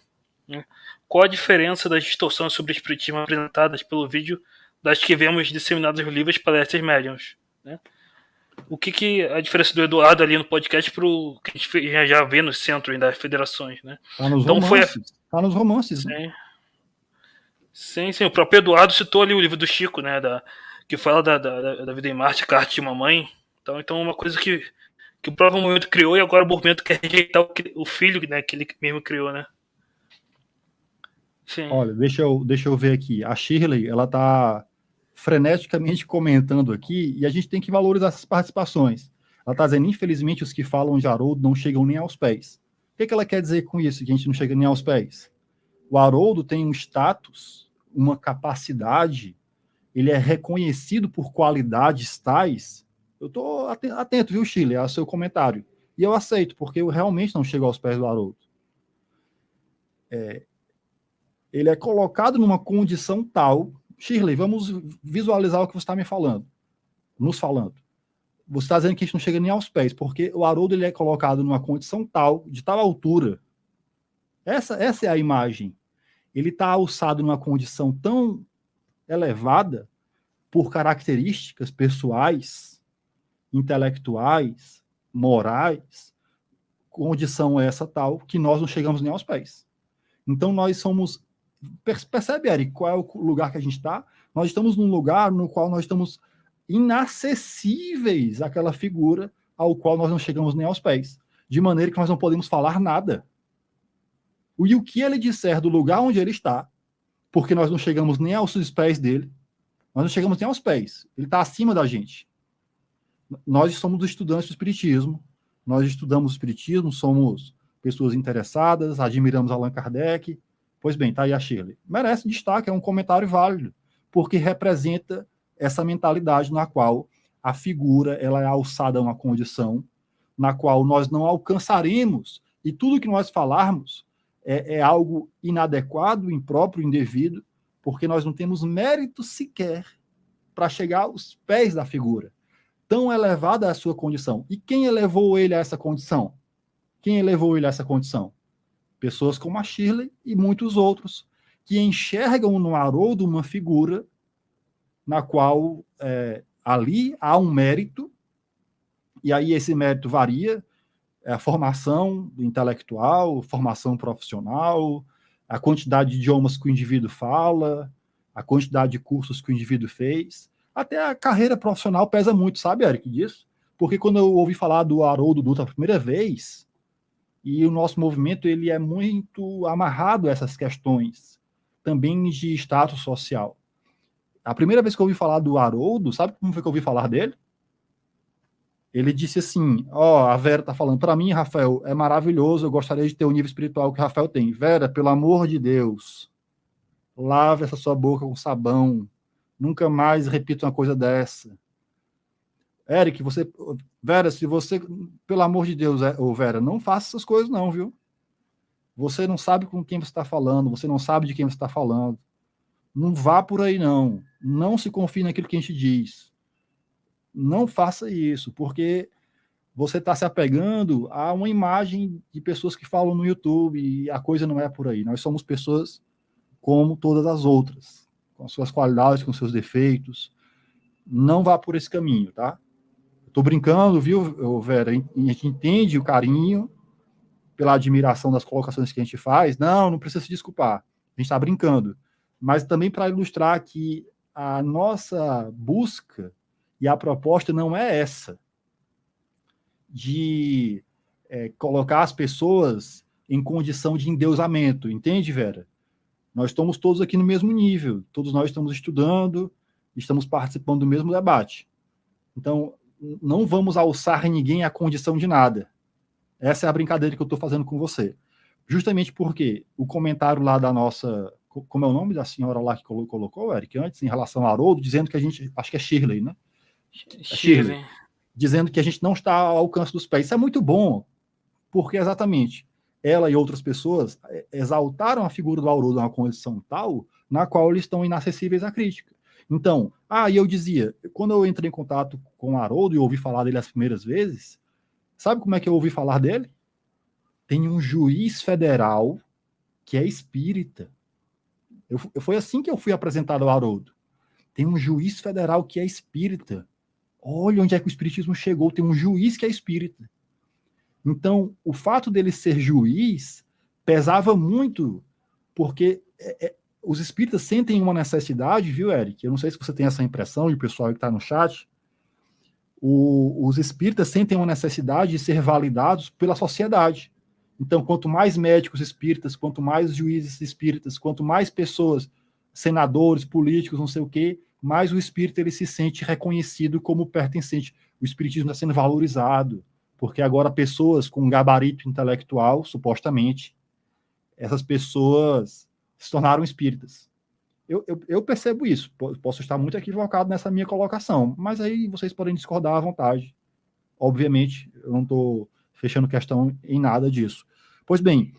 né, qual a diferença das distorções sobre o espiritismo apresentadas pelo vídeo das que vemos disseminadas nos livros palestras médiums, né? O que a diferença do Eduardo ali no podcast pro que a gente já vê no centro das federações, né? Tá nos Então romances. Tá nos romances, né? Sim. O próprio Eduardo citou ali o livro do Chico, né? Que fala da vida em Marte, Carta de Mamãe. Então uma coisa que o próprio movimento criou e agora o movimento quer rejeitar o filho, né, que ele mesmo criou, né? Sim. Olha, deixa eu ver aqui. A Shirley, ela tá freneticamente comentando aqui e a gente tem que valorizar essas participações. Ela tá dizendo, infelizmente, os que falam de Haroldo não chegam nem aos pés. O que ela quer dizer com isso, que a gente não chega nem aos pés? O Haroldo tem um status, uma capacidade, ele é reconhecido por qualidades tais. Eu estou atento, viu, Shirley, ao seu comentário. E eu aceito, porque eu realmente não chego aos pés do Haroldo. Ele é colocado numa condição tal. Shirley, vamos visualizar o que você está nos falando. Você está dizendo que a gente não chega nem aos pés, porque o Haroldo ele é colocado numa condição tal, de tal altura. Essa é a imagem. Ele está alçado numa condição tão elevada por características pessoais, intelectuais, morais, condição essa tal, que nós não chegamos nem aos pés. Então nós somos... Percebe, Eric, qual é o lugar que a gente está? Nós estamos num lugar no qual nós estamos inacessíveis àquela figura ao qual nós não chegamos nem aos pés. De maneira que nós não podemos falar nada. E o que ele disser do lugar onde ele está, porque nós não chegamos nem aos pés dele, nós não chegamos nem aos pés. Ele está acima da gente. Nós somos estudantes do Espiritismo, nós estudamos o Espiritismo, somos pessoas interessadas, admiramos Allan Kardec. Pois bem, tá aí a Shirley. Merece destaque, é um comentário válido, porque representa essa mentalidade na qual a figura ela é alçada a uma condição na qual nós não alcançaremos, e tudo que nós falarmos é algo inadequado, impróprio, indevido, porque nós não temos mérito sequer para chegar aos pés da figura. Tão elevada é a sua condição. E quem elevou ele a essa condição? Quem elevou ele a essa condição? Pessoas como a Shirley e muitos outros, que enxergam no Haroldo uma figura na qual ali há um mérito, e aí esse mérito varia, a formação intelectual, formação profissional, a quantidade de idiomas que o indivíduo fala, a quantidade de cursos que o indivíduo fez, até a carreira profissional pesa muito, sabe, Eric, disso? Porque quando eu ouvi falar do Haroldo Dutra a primeira vez, e o nosso movimento ele é muito amarrado a essas questões, também de status social. A primeira vez que eu ouvi falar do Haroldo, sabe como foi que eu ouvi falar dele? Ele disse assim, a Vera tá falando, para mim, Rafael, é maravilhoso, eu gostaria de ter o nível espiritual que o Rafael tem. Vera, pelo amor de Deus, lave essa sua boca com sabão, nunca mais repita uma coisa dessa. Eric, Vera, se você, pelo amor de Deus, Vera, não faça essas coisas não, viu? Você não sabe com quem você está falando, você não sabe de quem você está falando. Não vá por aí, não. Não se confie naquilo que a gente diz. Não faça isso, porque você está se apegando a uma imagem de pessoas que falam no YouTube e a coisa não é por aí. Nós somos pessoas como todas as outras, com suas qualidades, com seus defeitos. Não vá por esse caminho, tá? Estou brincando, viu, Vera? A gente entende o carinho pela admiração das colocações que a gente faz. Não precisa se desculpar. A gente está brincando. Mas também para ilustrar que a nossa busca e a proposta não é essa, de colocar as pessoas em condição de endeusamento. Entende, Vera? Nós estamos todos aqui no mesmo nível. Todos nós estamos estudando, estamos participando do mesmo debate. Então, não vamos alçar ninguém à condição de nada. Essa é a brincadeira que eu estou fazendo com você. Justamente porque o comentário lá da nossa... Como é o nome da senhora lá que colocou, Eric, antes, em relação a Haroldo, dizendo que a gente... Acho que é Shirley, né? Shirley. Dizendo que a gente não está ao alcance dos pés. Isso é muito bom, porque exatamente ela e outras pessoas exaltaram a figura do Haroldo numa condição tal na qual eles estão inacessíveis à crítica. Então, e eu dizia, quando eu entrei em contato com o Haroldo e ouvi falar dele as primeiras vezes, sabe como é que eu ouvi falar dele? tem um juiz federal que é espírita. Foi assim que eu fui apresentado ao Haroldo. Tem um juiz federal que é espírita. Olha onde é que o espiritismo chegou. Tem um juiz que é espírita. Então, o fato dele ser juiz pesava muito, porque os espíritas sentem uma necessidade, viu, Eric? Eu não sei se você tem essa impressão, e o pessoal que está no chat. Os espíritas sentem uma necessidade de ser validados pela sociedade. Então, quanto mais médicos espíritas, quanto mais juízes espíritas, quanto mais pessoas, senadores, políticos, não sei o quê, mais o espírita ele se sente reconhecido como pertencente. O espiritismo está sendo valorizado, porque agora pessoas com gabarito intelectual, supostamente, essas pessoas se tornaram espíritas. Eu percebo isso. Posso estar muito equivocado nessa minha colocação, mas aí vocês podem discordar à vontade. Obviamente, eu não estou fechando questão em nada disso. Pois bem,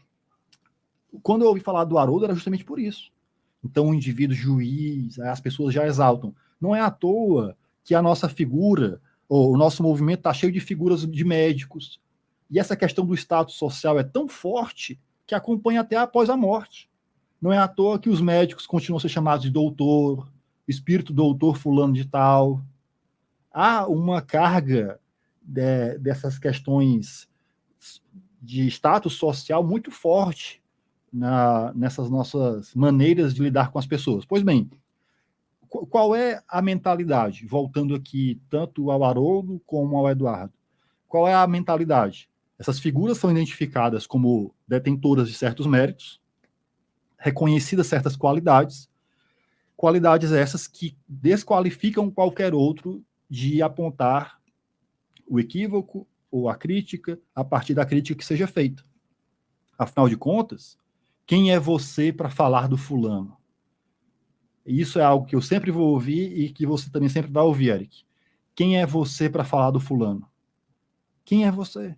quando eu ouvi falar do Haroldo, era justamente por isso. Então, o indivíduo juiz, as pessoas já exaltam. Não é à toa que a nossa figura, ou o nosso movimento está cheio de figuras de médicos. E essa questão do status social é tão forte que acompanha até após a morte. Não é à toa que os médicos continuam a ser chamados de doutor, espírito doutor fulano de tal. Há uma carga dessas questões de status social muito forte nessas nossas maneiras de lidar com as pessoas. Pois bem, qual é a mentalidade? Voltando aqui tanto ao Haroldo como ao Eduardo. Qual é a mentalidade? Essas figuras são identificadas como detentoras de certos méritos, reconhecidas certas qualidades essas que desqualificam qualquer outro de apontar o equívoco ou a crítica a partir da crítica que seja feita. Afinal de contas, quem é você para falar do fulano? Isso é algo que eu sempre vou ouvir e que você também sempre vai ouvir, Eric. Quem é você para falar do fulano? Quem é você?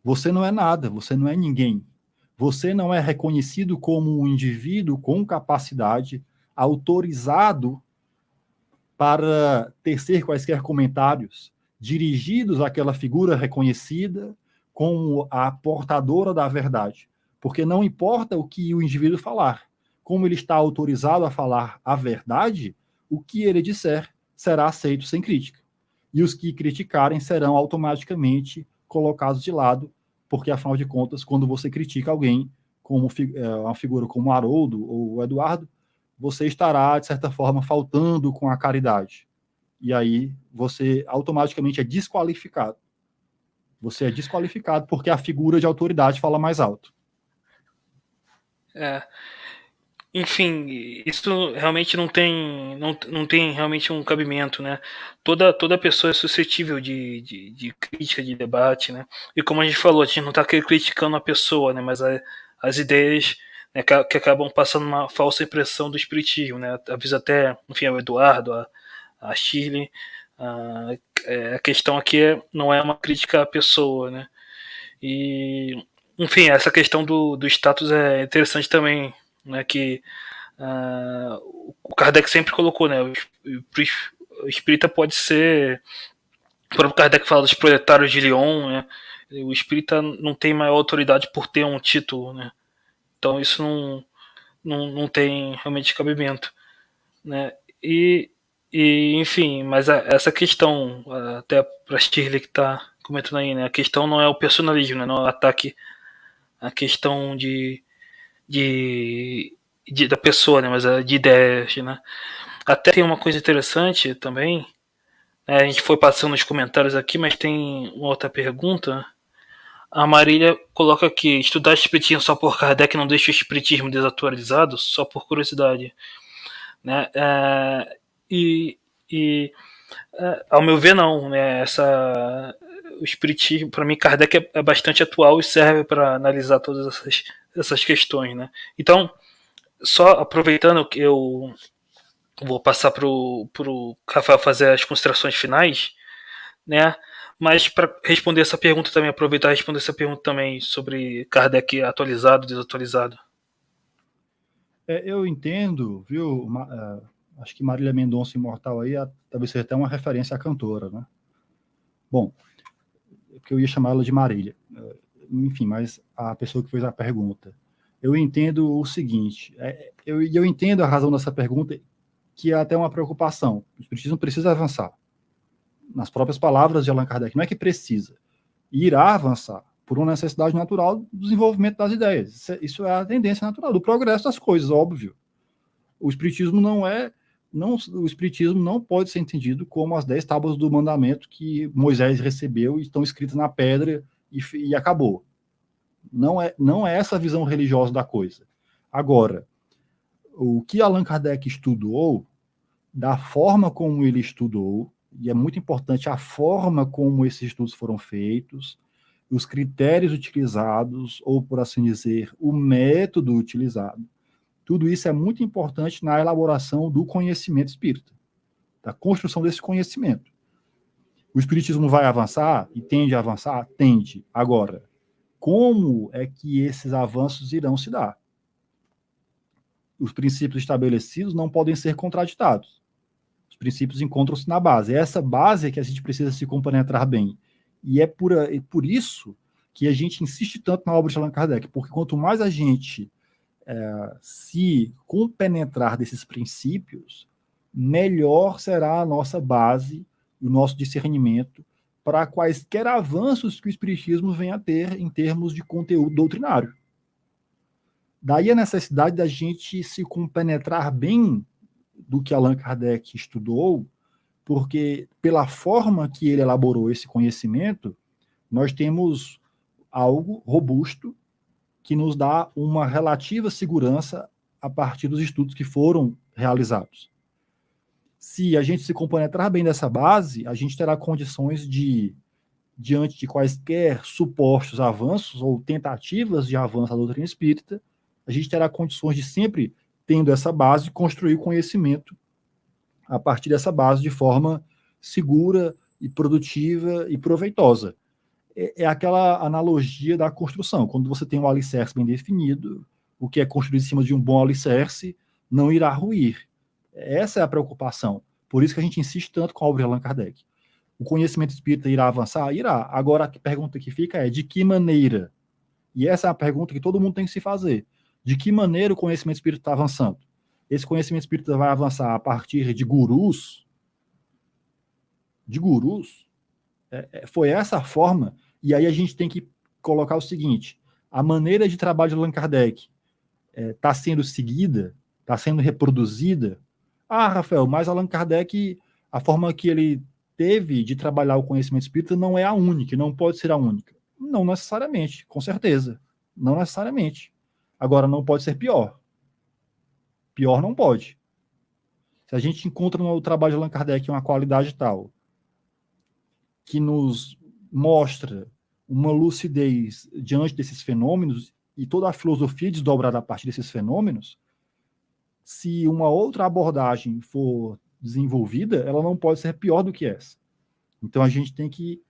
Você não é nada, você não é ninguém. Você não é reconhecido como um indivíduo com capacidade, autorizado para tecer quaisquer comentários dirigidos àquela figura reconhecida como a portadora da verdade. Porque não importa o que o indivíduo falar, como ele está autorizado a falar a verdade, o que ele disser será aceito sem crítica. E os que criticarem serão automaticamente colocados de lado, porque, afinal de contas, quando você critica alguém, como uma figura como o Haroldo ou o Eduardo, você estará, de certa forma, faltando com a caridade. E aí você automaticamente é desqualificado. Você é desqualificado porque a figura de autoridade fala mais alto. Enfim, isso realmente não tem realmente um cabimento, né? Toda pessoa é suscetível de crítica, de debate, né? E como a gente falou, a gente não está criticando a pessoa, né? Mas as ideias, né, que acabam passando uma falsa impressão do espiritismo, né? Avisa até, enfim, o Eduardo, a Shirley. A questão aqui não é uma crítica à pessoa, né? E, enfim, essa questão do status é interessante também, né, que o Kardec sempre colocou, né, o espírita pode ser, o próprio Kardec fala dos proletários de Lyon, né, o espírita não tem maior autoridade por ter um título, né, então isso não tem realmente cabimento, né, e enfim, mas essa questão, até para Shirley que está comentando aí, né, a questão não é o personalismo, né, não é o ataque à questão da pessoa, né, mas de ideias, né. Até tem uma coisa interessante também, né, a gente foi passando os comentários aqui, mas tem uma outra pergunta. A Marília coloca aqui: estudar espiritismo só por Kardec não deixa o espiritismo desatualizado? Só por curiosidade, né? Ao meu ver, não, né? O espiritismo, para mim, Kardec é bastante atual e serve para analisar todas essas questões, né? Então, só aproveitando que eu vou passar pro Rafael fazer as considerações finais, né? Mas para responder essa pergunta também, aproveitar e responder essa pergunta também sobre Kardec atualizado, desatualizado. Eu entendo, viu? Acho que Marília Mendonça Imortal aí talvez seja até uma referência à cantora, né? Bom, porque eu ia chamar ela de Marília. enfim, mas a pessoa que fez a pergunta, eu entendo o seguinte, eu entendo a razão dessa pergunta, que é até uma preocupação. O espiritismo precisa avançar. Nas próprias palavras de Allan Kardec, não é que precisa, irá avançar por uma necessidade natural do desenvolvimento das ideias. Isso é a tendência natural do progresso das coisas, óbvio. O espiritismo o espiritismo não pode ser entendido como as 10 tábuas do mandamento que Moisés recebeu e estão escritas na pedra e acabou. Não é essa a visão religiosa da coisa. Agora, o que Allan Kardec estudou, da forma como ele estudou, e é muito importante a forma como esses estudos foram feitos, os critérios utilizados, ou, por assim dizer, o método utilizado, tudo isso é muito importante na elaboração do conhecimento espírita, da construção desse conhecimento. O espiritismo vai avançar e tende a avançar? Tende. Agora, como é que esses avanços irão se dar? Os princípios estabelecidos não podem ser contraditados. Os princípios encontram-se na base. É essa base que a gente precisa se compenetrar bem. E é por isso que a gente insiste tanto na obra de Allan Kardec, porque quanto mais a gente se compenetrar desses princípios, melhor será a nossa base, o nosso discernimento para quaisquer avanços que o espiritismo venha a ter em termos de conteúdo doutrinário. Daí a necessidade da gente se compenetrar bem do que Allan Kardec estudou, porque pela forma que ele elaborou esse conhecimento, nós temos algo robusto que nos dá uma relativa segurança a partir dos estudos que foram realizados. Se a gente se compenetrar bem dessa base, a gente terá condições de, diante de quaisquer supostos avanços ou tentativas de avanço da doutrina espírita, a gente terá condições de sempre, tendo essa base, construir conhecimento a partir dessa base de forma segura e produtiva e proveitosa. É aquela analogia da construção. Quando você tem um alicerce bem definido, o que é construído em cima de um bom alicerce não irá ruir. Essa é a preocupação. Por isso que a gente insiste tanto com a obra de Allan Kardec. O conhecimento espírita irá avançar? Irá. Agora, a pergunta que fica é de que maneira? E essa é a pergunta que todo mundo tem que se fazer. De que maneira o conhecimento espírita está avançando? Esse conhecimento espírita vai avançar a partir de gurus? De gurus? Foi essa a forma. E aí a gente tem que colocar o seguinte: a maneira de trabalho de Allan Kardec está sendo seguida, está sendo reproduzida. Ah, Rafael, mas Allan Kardec, a forma que ele teve de trabalhar o conhecimento espírita não é a única, não pode ser a única. Não necessariamente, com certeza. Não necessariamente. Agora, não pode ser pior. Pior não pode. Se a gente encontra no trabalho de Allan Kardec uma qualidade tal que nos mostra uma lucidez diante desses fenômenos e toda a filosofia desdobrada a partir desses fenômenos, se uma outra abordagem for desenvolvida, ela não pode ser pior do que essa. Então a gente tem que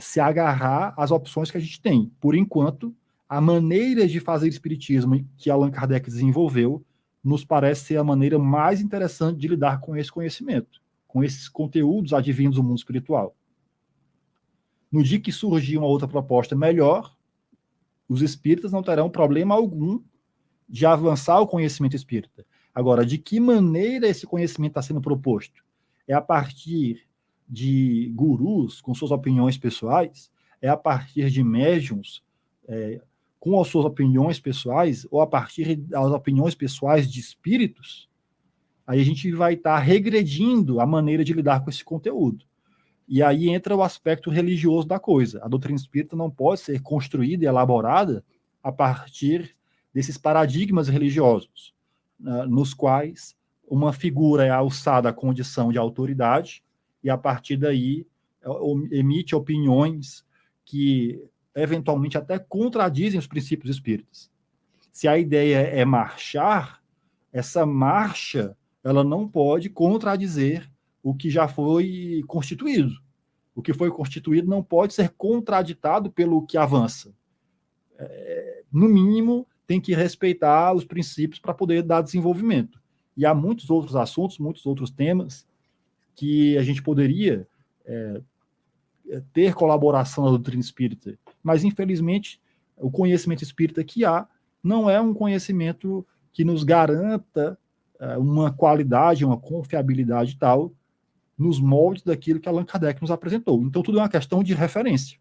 se agarrar às opções que a gente tem. Por enquanto, a maneira de fazer espiritismo que Allan Kardec desenvolveu nos parece ser a maneira mais interessante de lidar com esse conhecimento, com esses conteúdos advindos do mundo espiritual. No dia que surgir uma outra proposta melhor, os espíritas não terão problema algum de avançar o conhecimento espírita. Agora, de que maneira esse conhecimento está sendo proposto? É a partir de gurus com suas opiniões pessoais? É a partir de médiuns com as suas opiniões pessoais? Ou a partir das opiniões pessoais de espíritos? Aí a gente vai estar regredindo a maneira de lidar com esse conteúdo. E aí entra o aspecto religioso da coisa. A doutrina espírita não pode ser construída e elaborada a partir desses paradigmas religiosos, nos quais uma figura é alçada à condição de autoridade e, a partir daí, emite opiniões que, eventualmente, até contradizem os princípios espíritas. Se a ideia é marchar, essa marcha ela não pode contradizer o que já foi constituído. O que foi constituído não pode ser contraditado pelo que avança. No mínimo, tem que respeitar os princípios para poder dar desenvolvimento. E há muitos outros assuntos, muitos outros temas que a gente poderia ter colaboração na doutrina espírita, mas, infelizmente, o conhecimento espírita que há não é um conhecimento que nos garanta uma qualidade, uma confiabilidade tal nos moldes daquilo que Allan Kardec nos apresentou. Então, tudo é uma questão de referência.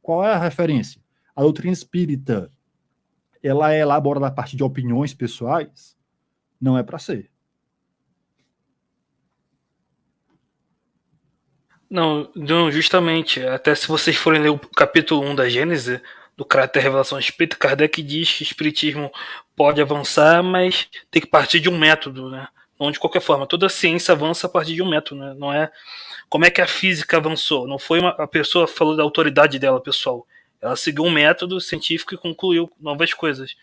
Qual é a referência? A doutrina espírita, ela é elaborada a partir de opiniões pessoais? Não é para ser. Não, justamente. Até se vocês forem ler o capítulo 1 da Gênese, do caráter da revelação espírita, Kardec diz que o espiritismo pode avançar, mas tem que partir de um método, né? Não de qualquer forma. Toda ciência avança a partir de um método, né? Não é como é que a física avançou. Não foi a pessoa falou da autoridade dela, pessoal. Ela seguiu um método científico e concluiu novas coisas,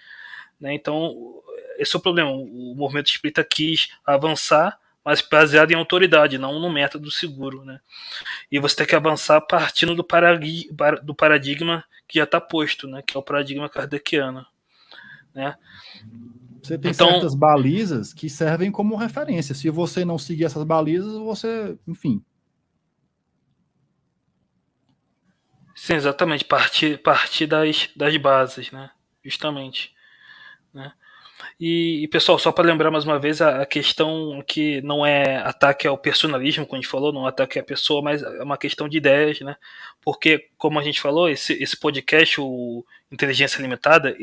né? Então, esse é o problema. O movimento espírita quis avançar, mas baseado em autoridade, não no método seguro, né? E você tem que avançar partindo do paradigma que já está posto, né? Que é o paradigma kardeciano, né? Você tem certas balizas que servem como referência. Se você não seguir essas balizas, você, enfim. Sim, exatamente. Partir das bases, né? Justamente, né? E pessoal, só para lembrar mais uma vez, a questão que não é ataque ao personalismo, como a gente falou, não é ataque à pessoa, mas é uma questão de ideias, né? Porque, como a gente falou, esse podcast, o Inteligência Limitada,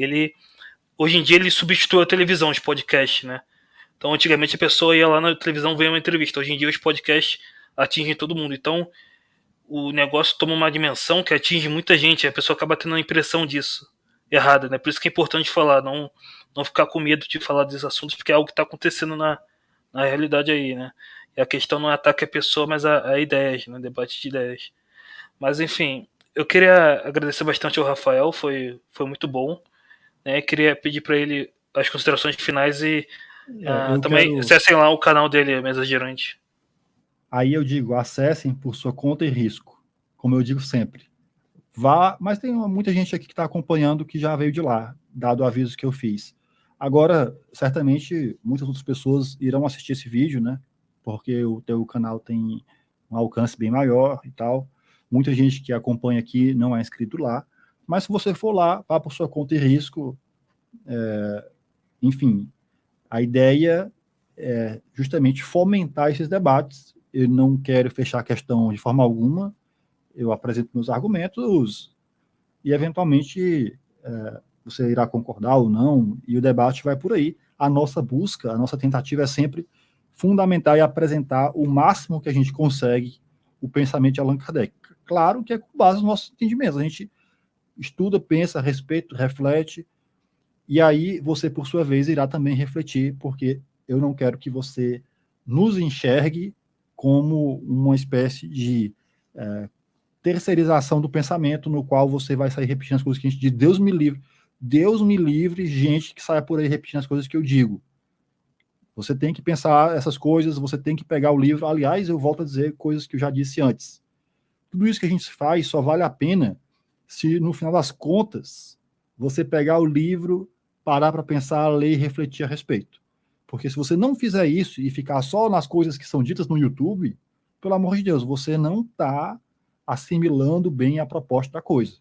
hoje em dia ele substitui a televisão, os podcasts, né? Então, antigamente a pessoa ia lá na televisão ver uma entrevista. Hoje em dia os podcasts atingem todo mundo. Então, o negócio toma uma dimensão que atinge muita gente. A pessoa acaba tendo a impressão disso errada, né? Por isso que é importante falar, não ficar com medo de falar desses assuntos, porque é algo que está acontecendo na realidade aí, né? E a questão não é ataque à pessoa, mas a ideias, né? Debate de ideias. Mas, enfim, eu queria agradecer bastante ao Rafael, foi muito bom, né? Queria pedir para ele as considerações finais e também acessem lá o canal dele, Mesa Girante. Aí eu digo, acessem por sua conta e risco, como eu digo sempre. Mas tem muita gente aqui que está acompanhando que já veio de lá, dado o aviso que eu fiz. Agora, certamente, muitas outras pessoas irão assistir esse vídeo, né? Porque o teu canal tem um alcance bem maior e tal. Muita gente que acompanha aqui não é inscrito lá. Mas se você for lá, vá por sua conta e risco. Enfim, a ideia é justamente fomentar esses debates. Eu não quero fechar a questão de forma alguma. Eu apresento meus argumentos e, eventualmente, você irá concordar ou não, e o debate vai por aí. A nossa busca, a nossa tentativa é sempre fundamentar e apresentar o máximo que a gente consegue o pensamento de Allan Kardec. Claro que é com base nos nossos entendimentos. A gente estuda, pensa, respeita, reflete, e aí você, por sua vez, irá também refletir, porque eu não quero que você nos enxergue como uma espécie de terceirização do pensamento, no qual você vai sair repetindo as coisas que a gente diz. Deus me livre, gente que saia por aí repetindo as coisas que eu digo. Você tem que pensar essas coisas, você tem que pegar o livro. Aliás, eu volto a dizer coisas que eu já disse antes. Tudo isso que a gente faz só vale a pena se, no final das contas, você pegar o livro, parar para pensar, ler e refletir a respeito. Porque se você não fizer isso e ficar só nas coisas que são ditas no YouTube, pelo amor de Deus, você não está assimilando bem a proposta da coisa.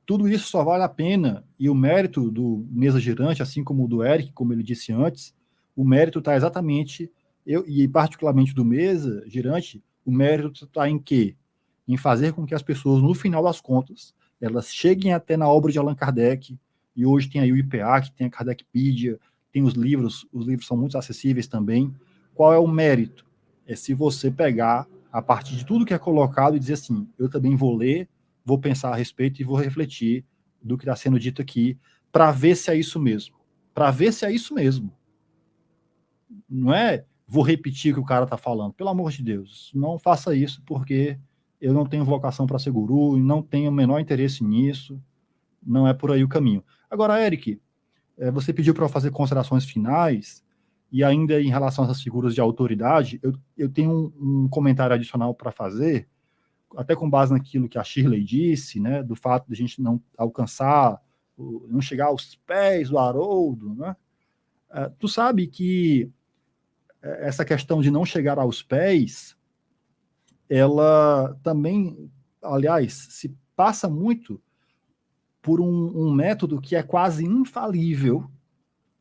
Tudo isso só vale a pena, e o mérito do Mesa Girante, assim como o do Eric, como ele disse antes, o mérito está exatamente, e particularmente do Mesa Girante, o mérito está em quê? Em fazer com que as pessoas, no final das contas, elas cheguem até na obra de Allan Kardec, e hoje tem aí o IPA, que tem a Kardecpedia, tem os livros são muito acessíveis também. Qual é o mérito? É se você pegar a partir de tudo que é colocado e dizer assim, eu também vou ler, vou pensar a respeito e vou refletir do que está sendo dito aqui, para ver se é isso mesmo. Para ver se é isso mesmo. Não é vou repetir o que o cara está falando. Pelo amor de Deus, não faça isso, porque eu não tenho vocação para ser guru, não tenho o menor interesse nisso, não é por aí o caminho. Agora, Eric, você pediu para eu fazer considerações finais, e ainda em relação a essas figuras de autoridade, eu tenho um comentário adicional para fazer, até com base naquilo que a Shirley disse, né, do fato de a gente não alcançar, não chegar aos pés do Haroldo, né? Tu sabe que essa questão de não chegar aos pés, ela também, aliás, se passa muito por um método que é quase infalível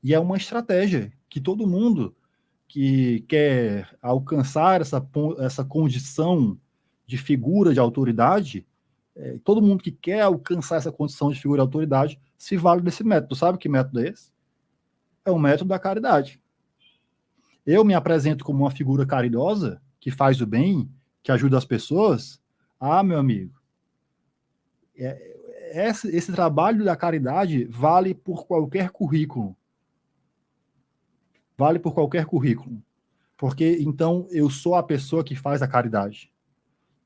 e é uma estratégia que todo mundo que quer alcançar essa condição de figura de autoridade, todo mundo que quer alcançar essa condição de figura de autoridade se vale desse método. Sabe que método é esse? É o método da caridade. Eu me apresento como uma figura caridosa, que faz o bem, que ajuda as pessoas. Ah, meu amigo, esse trabalho da caridade vale por qualquer currículo. Vale por qualquer currículo. Porque, então, eu sou a pessoa que faz a caridade.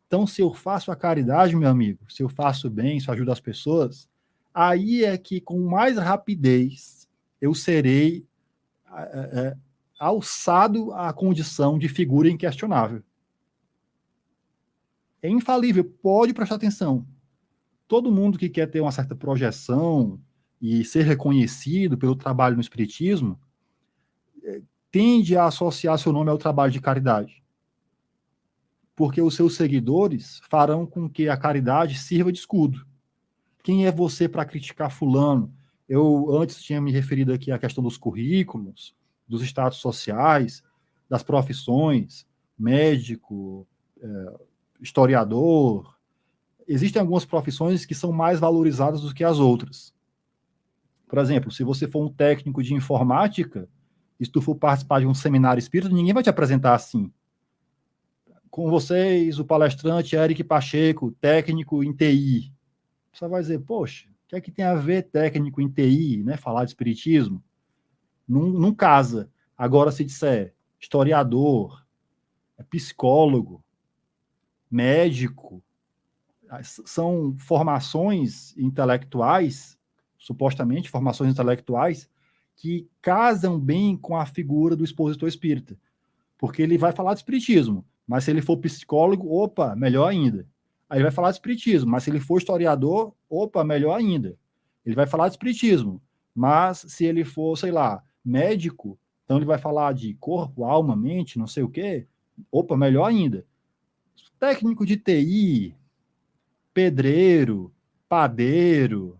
Então, se eu faço a caridade, meu amigo, se eu faço bem, se eu ajudo as pessoas, aí é que, com mais rapidez, eu serei alçado à condição de figura inquestionável. É infalível, pode prestar atenção. Todo mundo que quer ter uma certa projeção e ser reconhecido pelo trabalho no espiritismo tende a associar seu nome ao trabalho de caridade. Porque os seus seguidores farão com que a caridade sirva de escudo. Quem é você para criticar fulano? Eu antes tinha me referido aqui à questão dos currículos, dos status sociais, das profissões, médico, historiador. Existem algumas profissões que são mais valorizadas do que as outras. Por exemplo, se você for um técnico de informática, e se tu for participar de um seminário espírita, ninguém vai te apresentar assim. Com vocês, o palestrante Eric Pacheco, técnico em TI. Você vai dizer, poxa, o que é que tem a ver técnico em TI, né? Falar de espiritismo? Não casa. Agora, se disser historiador, psicólogo, médico, são formações intelectuais, supostamente formações intelectuais, que casam bem com a figura do expositor espírita. Porque ele vai falar de espiritismo, mas se ele for psicólogo, opa, melhor ainda. Aí ele vai falar de espiritismo, mas se ele for historiador, opa, melhor ainda. Ele vai falar de espiritismo, mas se ele for, sei lá, médico, então ele vai falar de corpo, alma, mente, não sei o quê, opa, melhor ainda. Técnico de TI, pedreiro, padeiro,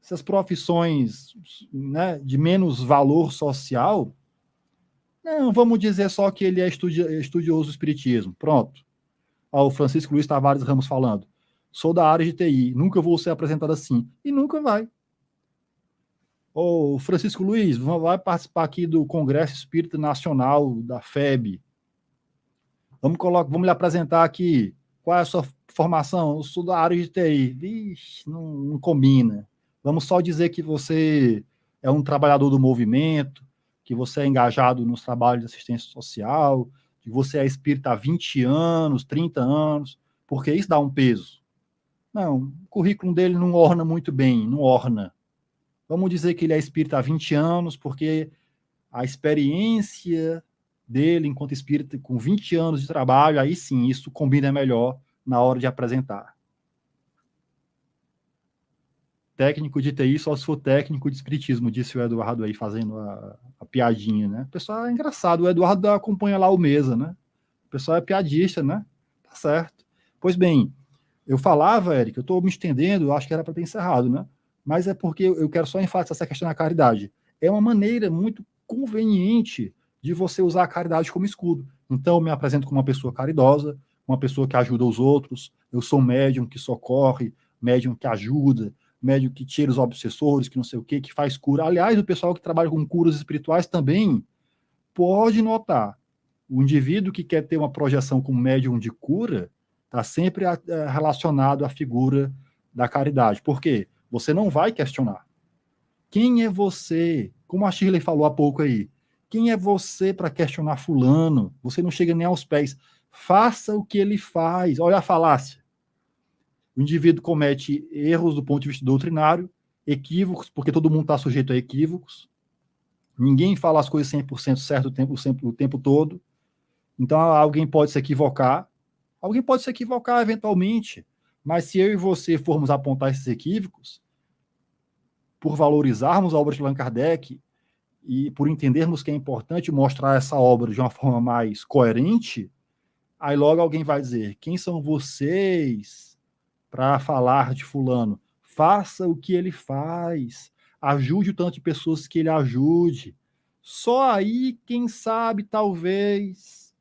essas profissões, né, de menos valor social, não, vamos dizer só que ele é estudioso do espiritismo. Pronto. Ó, o Francisco Luiz Tavares Ramos falando. Sou da área de TI, nunca vou ser apresentado assim. E nunca vai. Ô, Francisco Luiz, vai participar aqui do Congresso Espírita Nacional da FEB. Vamos lhe apresentar aqui. Qual é a sua formação? Eu sou da área de TI. Vixe, não combina. Vamos só dizer que você é um trabalhador do movimento, que você é engajado nos trabalhos de assistência social, que você é espírita há 20 anos, 30 anos, porque isso dá um peso. Não, o currículo dele não orna muito bem, não orna. Vamos dizer que ele é espírita há 20 anos, porque a experiência dele enquanto espírita com 20 anos de trabalho, aí sim, isso combina melhor na hora de apresentar. Técnico de TI só se for técnico de espiritismo, disse o Eduardo aí, fazendo a piadinha, né? O pessoal é engraçado, o Eduardo acompanha lá o Mesa, né? O pessoal é piadista, né? Tá certo. Pois bem, eu falava, Eric, eu estou me estendendo, eu acho que era para ter encerrado, né? Mas é porque eu quero só enfatizar essa questão da caridade. É uma maneira muito conveniente de você usar a caridade como escudo. Então, eu me apresento como uma pessoa caridosa, uma pessoa que ajuda os outros, eu sou médium que socorre, médium que ajuda, médium que tira os obsessores, que não sei o quê, que faz cura. Aliás, o pessoal que trabalha com curas espirituais também pode notar. O indivíduo que quer ter uma projeção como médium de cura está sempre relacionado à figura da caridade. Por quê? Você não vai questionar. Quem é você? Como a Shirley falou há pouco aí. Quem é você para questionar fulano? Você não chega nem aos pés. Faça o que ele faz. Olha a falácia. O indivíduo comete erros do ponto de vista doutrinário, equívocos, porque todo mundo está sujeito a equívocos. Ninguém fala as coisas 100% certo o tempo todo. Então, alguém pode se equivocar. Alguém pode se equivocar eventualmente. Mas se eu e você formos apontar esses equívocos, por valorizarmos a obra de Allan Kardec e por entendermos que é importante mostrar essa obra de uma forma mais coerente, aí logo alguém vai dizer, quem são vocês para falar de fulano? faça o que ele faz, ajude o tanto de pessoas que ele ajude. Só aí, quem sabe, talvez,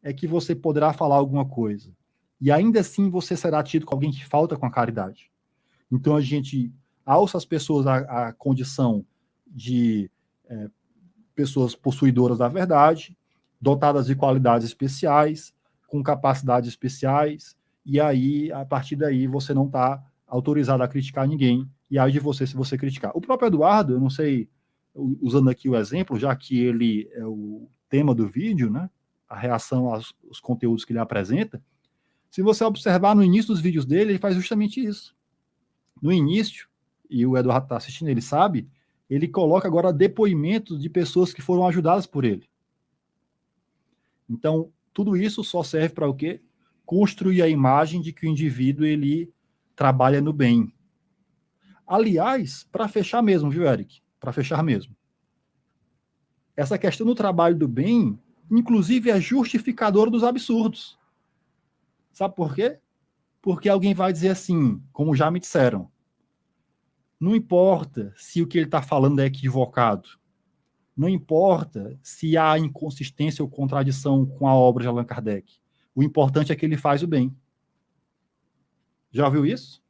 é que você poderá falar alguma coisa. E ainda assim você será tido como alguém que falta com a caridade. Então a gente alça as pessoas à condição de pessoas possuidoras da verdade, dotadas de qualidades especiais, com capacidades especiais, e aí, a partir daí, você não está autorizado a criticar ninguém, e aí de você se você criticar. O próprio Eduardo, eu não sei, usando aqui o exemplo, já que ele é o tema do vídeo, né, a reação aos conteúdos que ele apresenta, se você observar no início dos vídeos dele, ele faz justamente isso. No início, e o Eduardo está assistindo, ele sabe, ele coloca agora depoimentos de pessoas que foram ajudadas por ele. Então, tudo isso só serve para o quê? Construir a imagem de que o indivíduo ele trabalha no bem. Aliás, para fechar mesmo, viu, Eric? Para fechar mesmo. Essa questão do trabalho do bem, inclusive, é justificadora dos absurdos. Sabe por quê? Porque alguém vai dizer assim, como já me disseram, não importa se o que ele está falando é equivocado, não importa se há inconsistência ou contradição com a obra de Allan Kardec, o importante é que ele faz o bem. Já ouviu isso?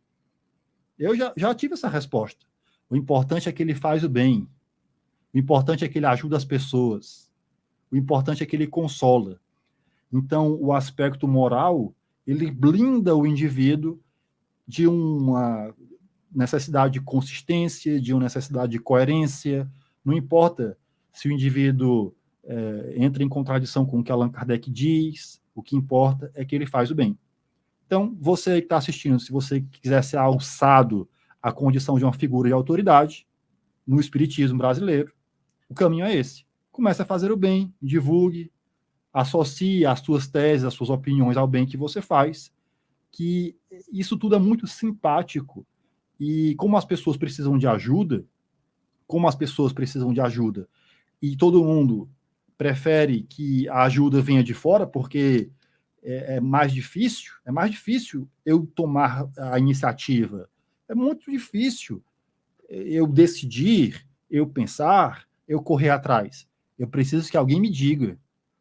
Eu já tive essa resposta. O importante é que ele faz o bem. O importante é que ele ajuda as pessoas. O importante é que ele consola. Então, o aspecto moral, ele blinda o indivíduo de uma necessidade de consistência, de uma necessidade de coerência. Não importa se o indivíduo entra em contradição com o que Allan Kardec diz, o que importa é que ele faz o bem. Então, você que está assistindo, se você quiser ser alçado à condição de uma figura de autoridade no espiritismo brasileiro, o caminho é esse. Comece a fazer o bem, divulgue, associe as suas teses, as suas opiniões ao bem que você faz, que isso tudo é muito simpático. E como as pessoas precisam de ajuda, e todo mundo prefere que a ajuda venha de fora, porque é mais difícil eu tomar a iniciativa, é muito difícil eu decidir, eu pensar, eu correr atrás. Eu preciso que alguém me diga,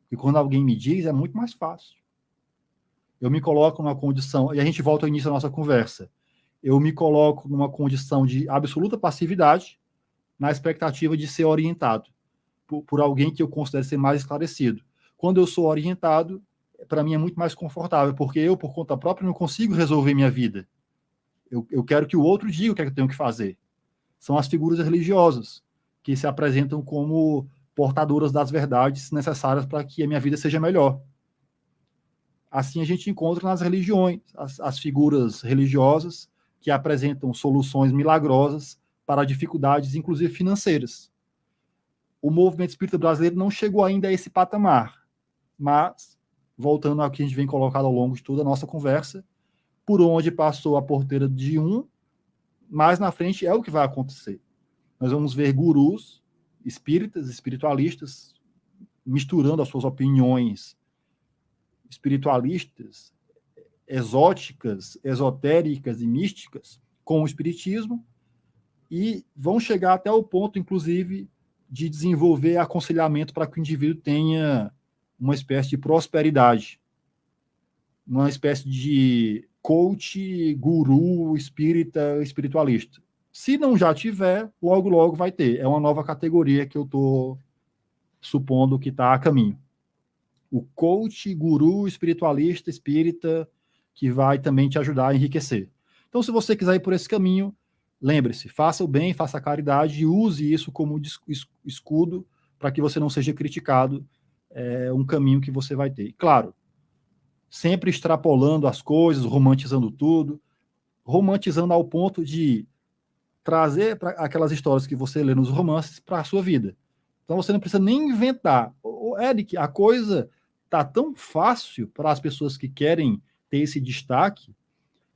e quando alguém me diz, é muito mais fácil. Eu me coloco numa condição, e a gente volta ao início da nossa conversa, eu me coloco numa condição de absoluta passividade, na expectativa de ser orientado por alguém que eu considero ser mais esclarecido. Quando eu sou orientado, para mim é muito mais confortável, porque eu, por conta própria, não consigo resolver minha vida. Eu quero que o outro diga o que é que eu tenho que fazer. São as figuras religiosas, que se apresentam como portadoras das verdades necessárias para que a minha vida seja melhor. Assim a gente encontra nas religiões, as figuras religiosas que apresentam soluções milagrosas para dificuldades, inclusive financeiras. O movimento espírita brasileiro não chegou ainda a esse patamar, mas, voltando ao que a gente vem colocado ao longo de toda a nossa conversa, por onde passou a porteira de um, mais na frente é o que vai acontecer. Nós vamos ver gurus espíritas, espiritualistas, misturando as suas opiniões espiritualistas, exóticas, esotéricas e místicas com o espiritismo, e vão chegar até o ponto, inclusive, de desenvolver aconselhamento para que o indivíduo tenha uma espécie de prosperidade, uma espécie de coach, guru, espírita, espiritualista. Se não já tiver, logo, logo vai ter. É uma nova categoria que eu estou supondo que está a caminho. O coach, guru, espiritualista, espírita, que vai também te ajudar a enriquecer. Então, se você quiser ir por esse caminho, lembre-se, faça o bem, faça a caridade e use isso como escudo para que você não seja criticado. É um caminho que você vai ter. Claro, sempre extrapolando as coisas, romantizando tudo, romantizando ao ponto de trazer aquelas histórias que você lê nos romances para a sua vida. Então você não precisa nem inventar. Eric, a coisa está tão fácil para as pessoas que querem ter esse destaque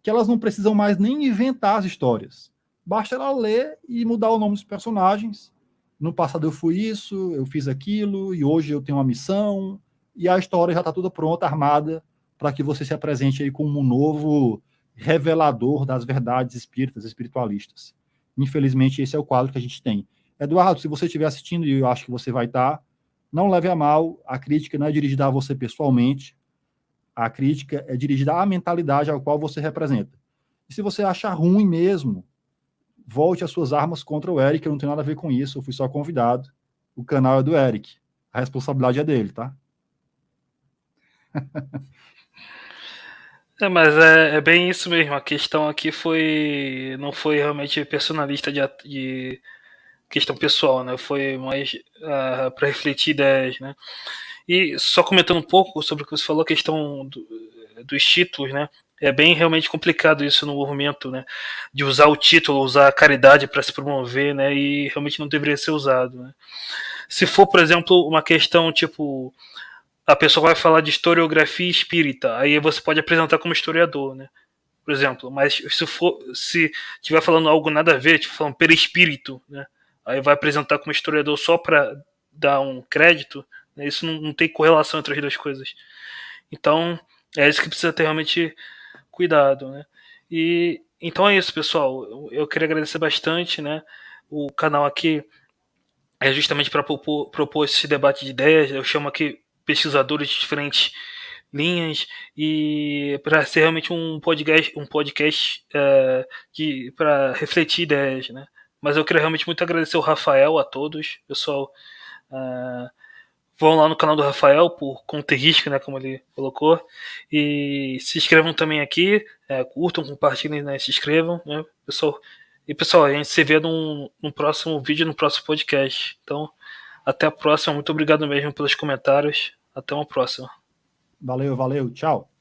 que elas não precisam mais nem inventar as histórias. Basta ela ler e mudar o nome dos personagens. No passado eu fui isso, eu fiz aquilo, e hoje eu tenho uma missão, e a história já está toda pronta, armada, para que você se apresente aí como um novo revelador das verdades espíritas, espiritualistas. Infelizmente, esse é o quadro que a gente tem. Eduardo, se você estiver assistindo, e eu acho que você vai estar, não leve a mal, a crítica não é dirigida a você pessoalmente, a crítica é dirigida à mentalidade ao qual você representa. E se você achar ruim mesmo, volte as suas armas contra o Eric, eu não tenho nada a ver com isso, eu fui só convidado. O canal é do Eric. A responsabilidade é dele, tá? Mas é bem isso mesmo. A questão aqui não foi realmente personalista de questão pessoal, né? Foi mais para refletir ideias, né? E só comentando um pouco sobre o que você falou, a questão dos títulos, né? É bem realmente complicado isso no movimento, né? De usar o título, usar a caridade para se promover, né? E realmente não deveria ser usado, né? Se for, por exemplo, uma questão tipo, a pessoa vai falar de historiografia espírita, aí você pode apresentar como historiador, né? Por exemplo, mas se estiver falando algo nada a ver, tipo falando perispírito, né? Aí vai apresentar como historiador só para dar um crédito, né? Isso não tem correlação entre as duas coisas. Então, é isso que precisa ter realmente cuidado, né? E então é isso, pessoal. Eu queria agradecer bastante, né? O canal aqui é justamente para propor esse debate de ideias. Eu chamo aqui pesquisadores de diferentes linhas e para ser realmente um podcast para refletir ideias, né? Mas eu queria realmente muito agradecer o Rafael, a todos, pessoal. Vão lá no canal do Rafael por conta e risco, né, como ele colocou, e se inscrevam também aqui, curtam, compartilhem, né, se inscrevam, né, pessoal. E pessoal, a gente se vê num próximo vídeo, no próximo podcast. Então, até a próxima. Muito obrigado mesmo pelos comentários. Até uma próxima. Valeu, tchau.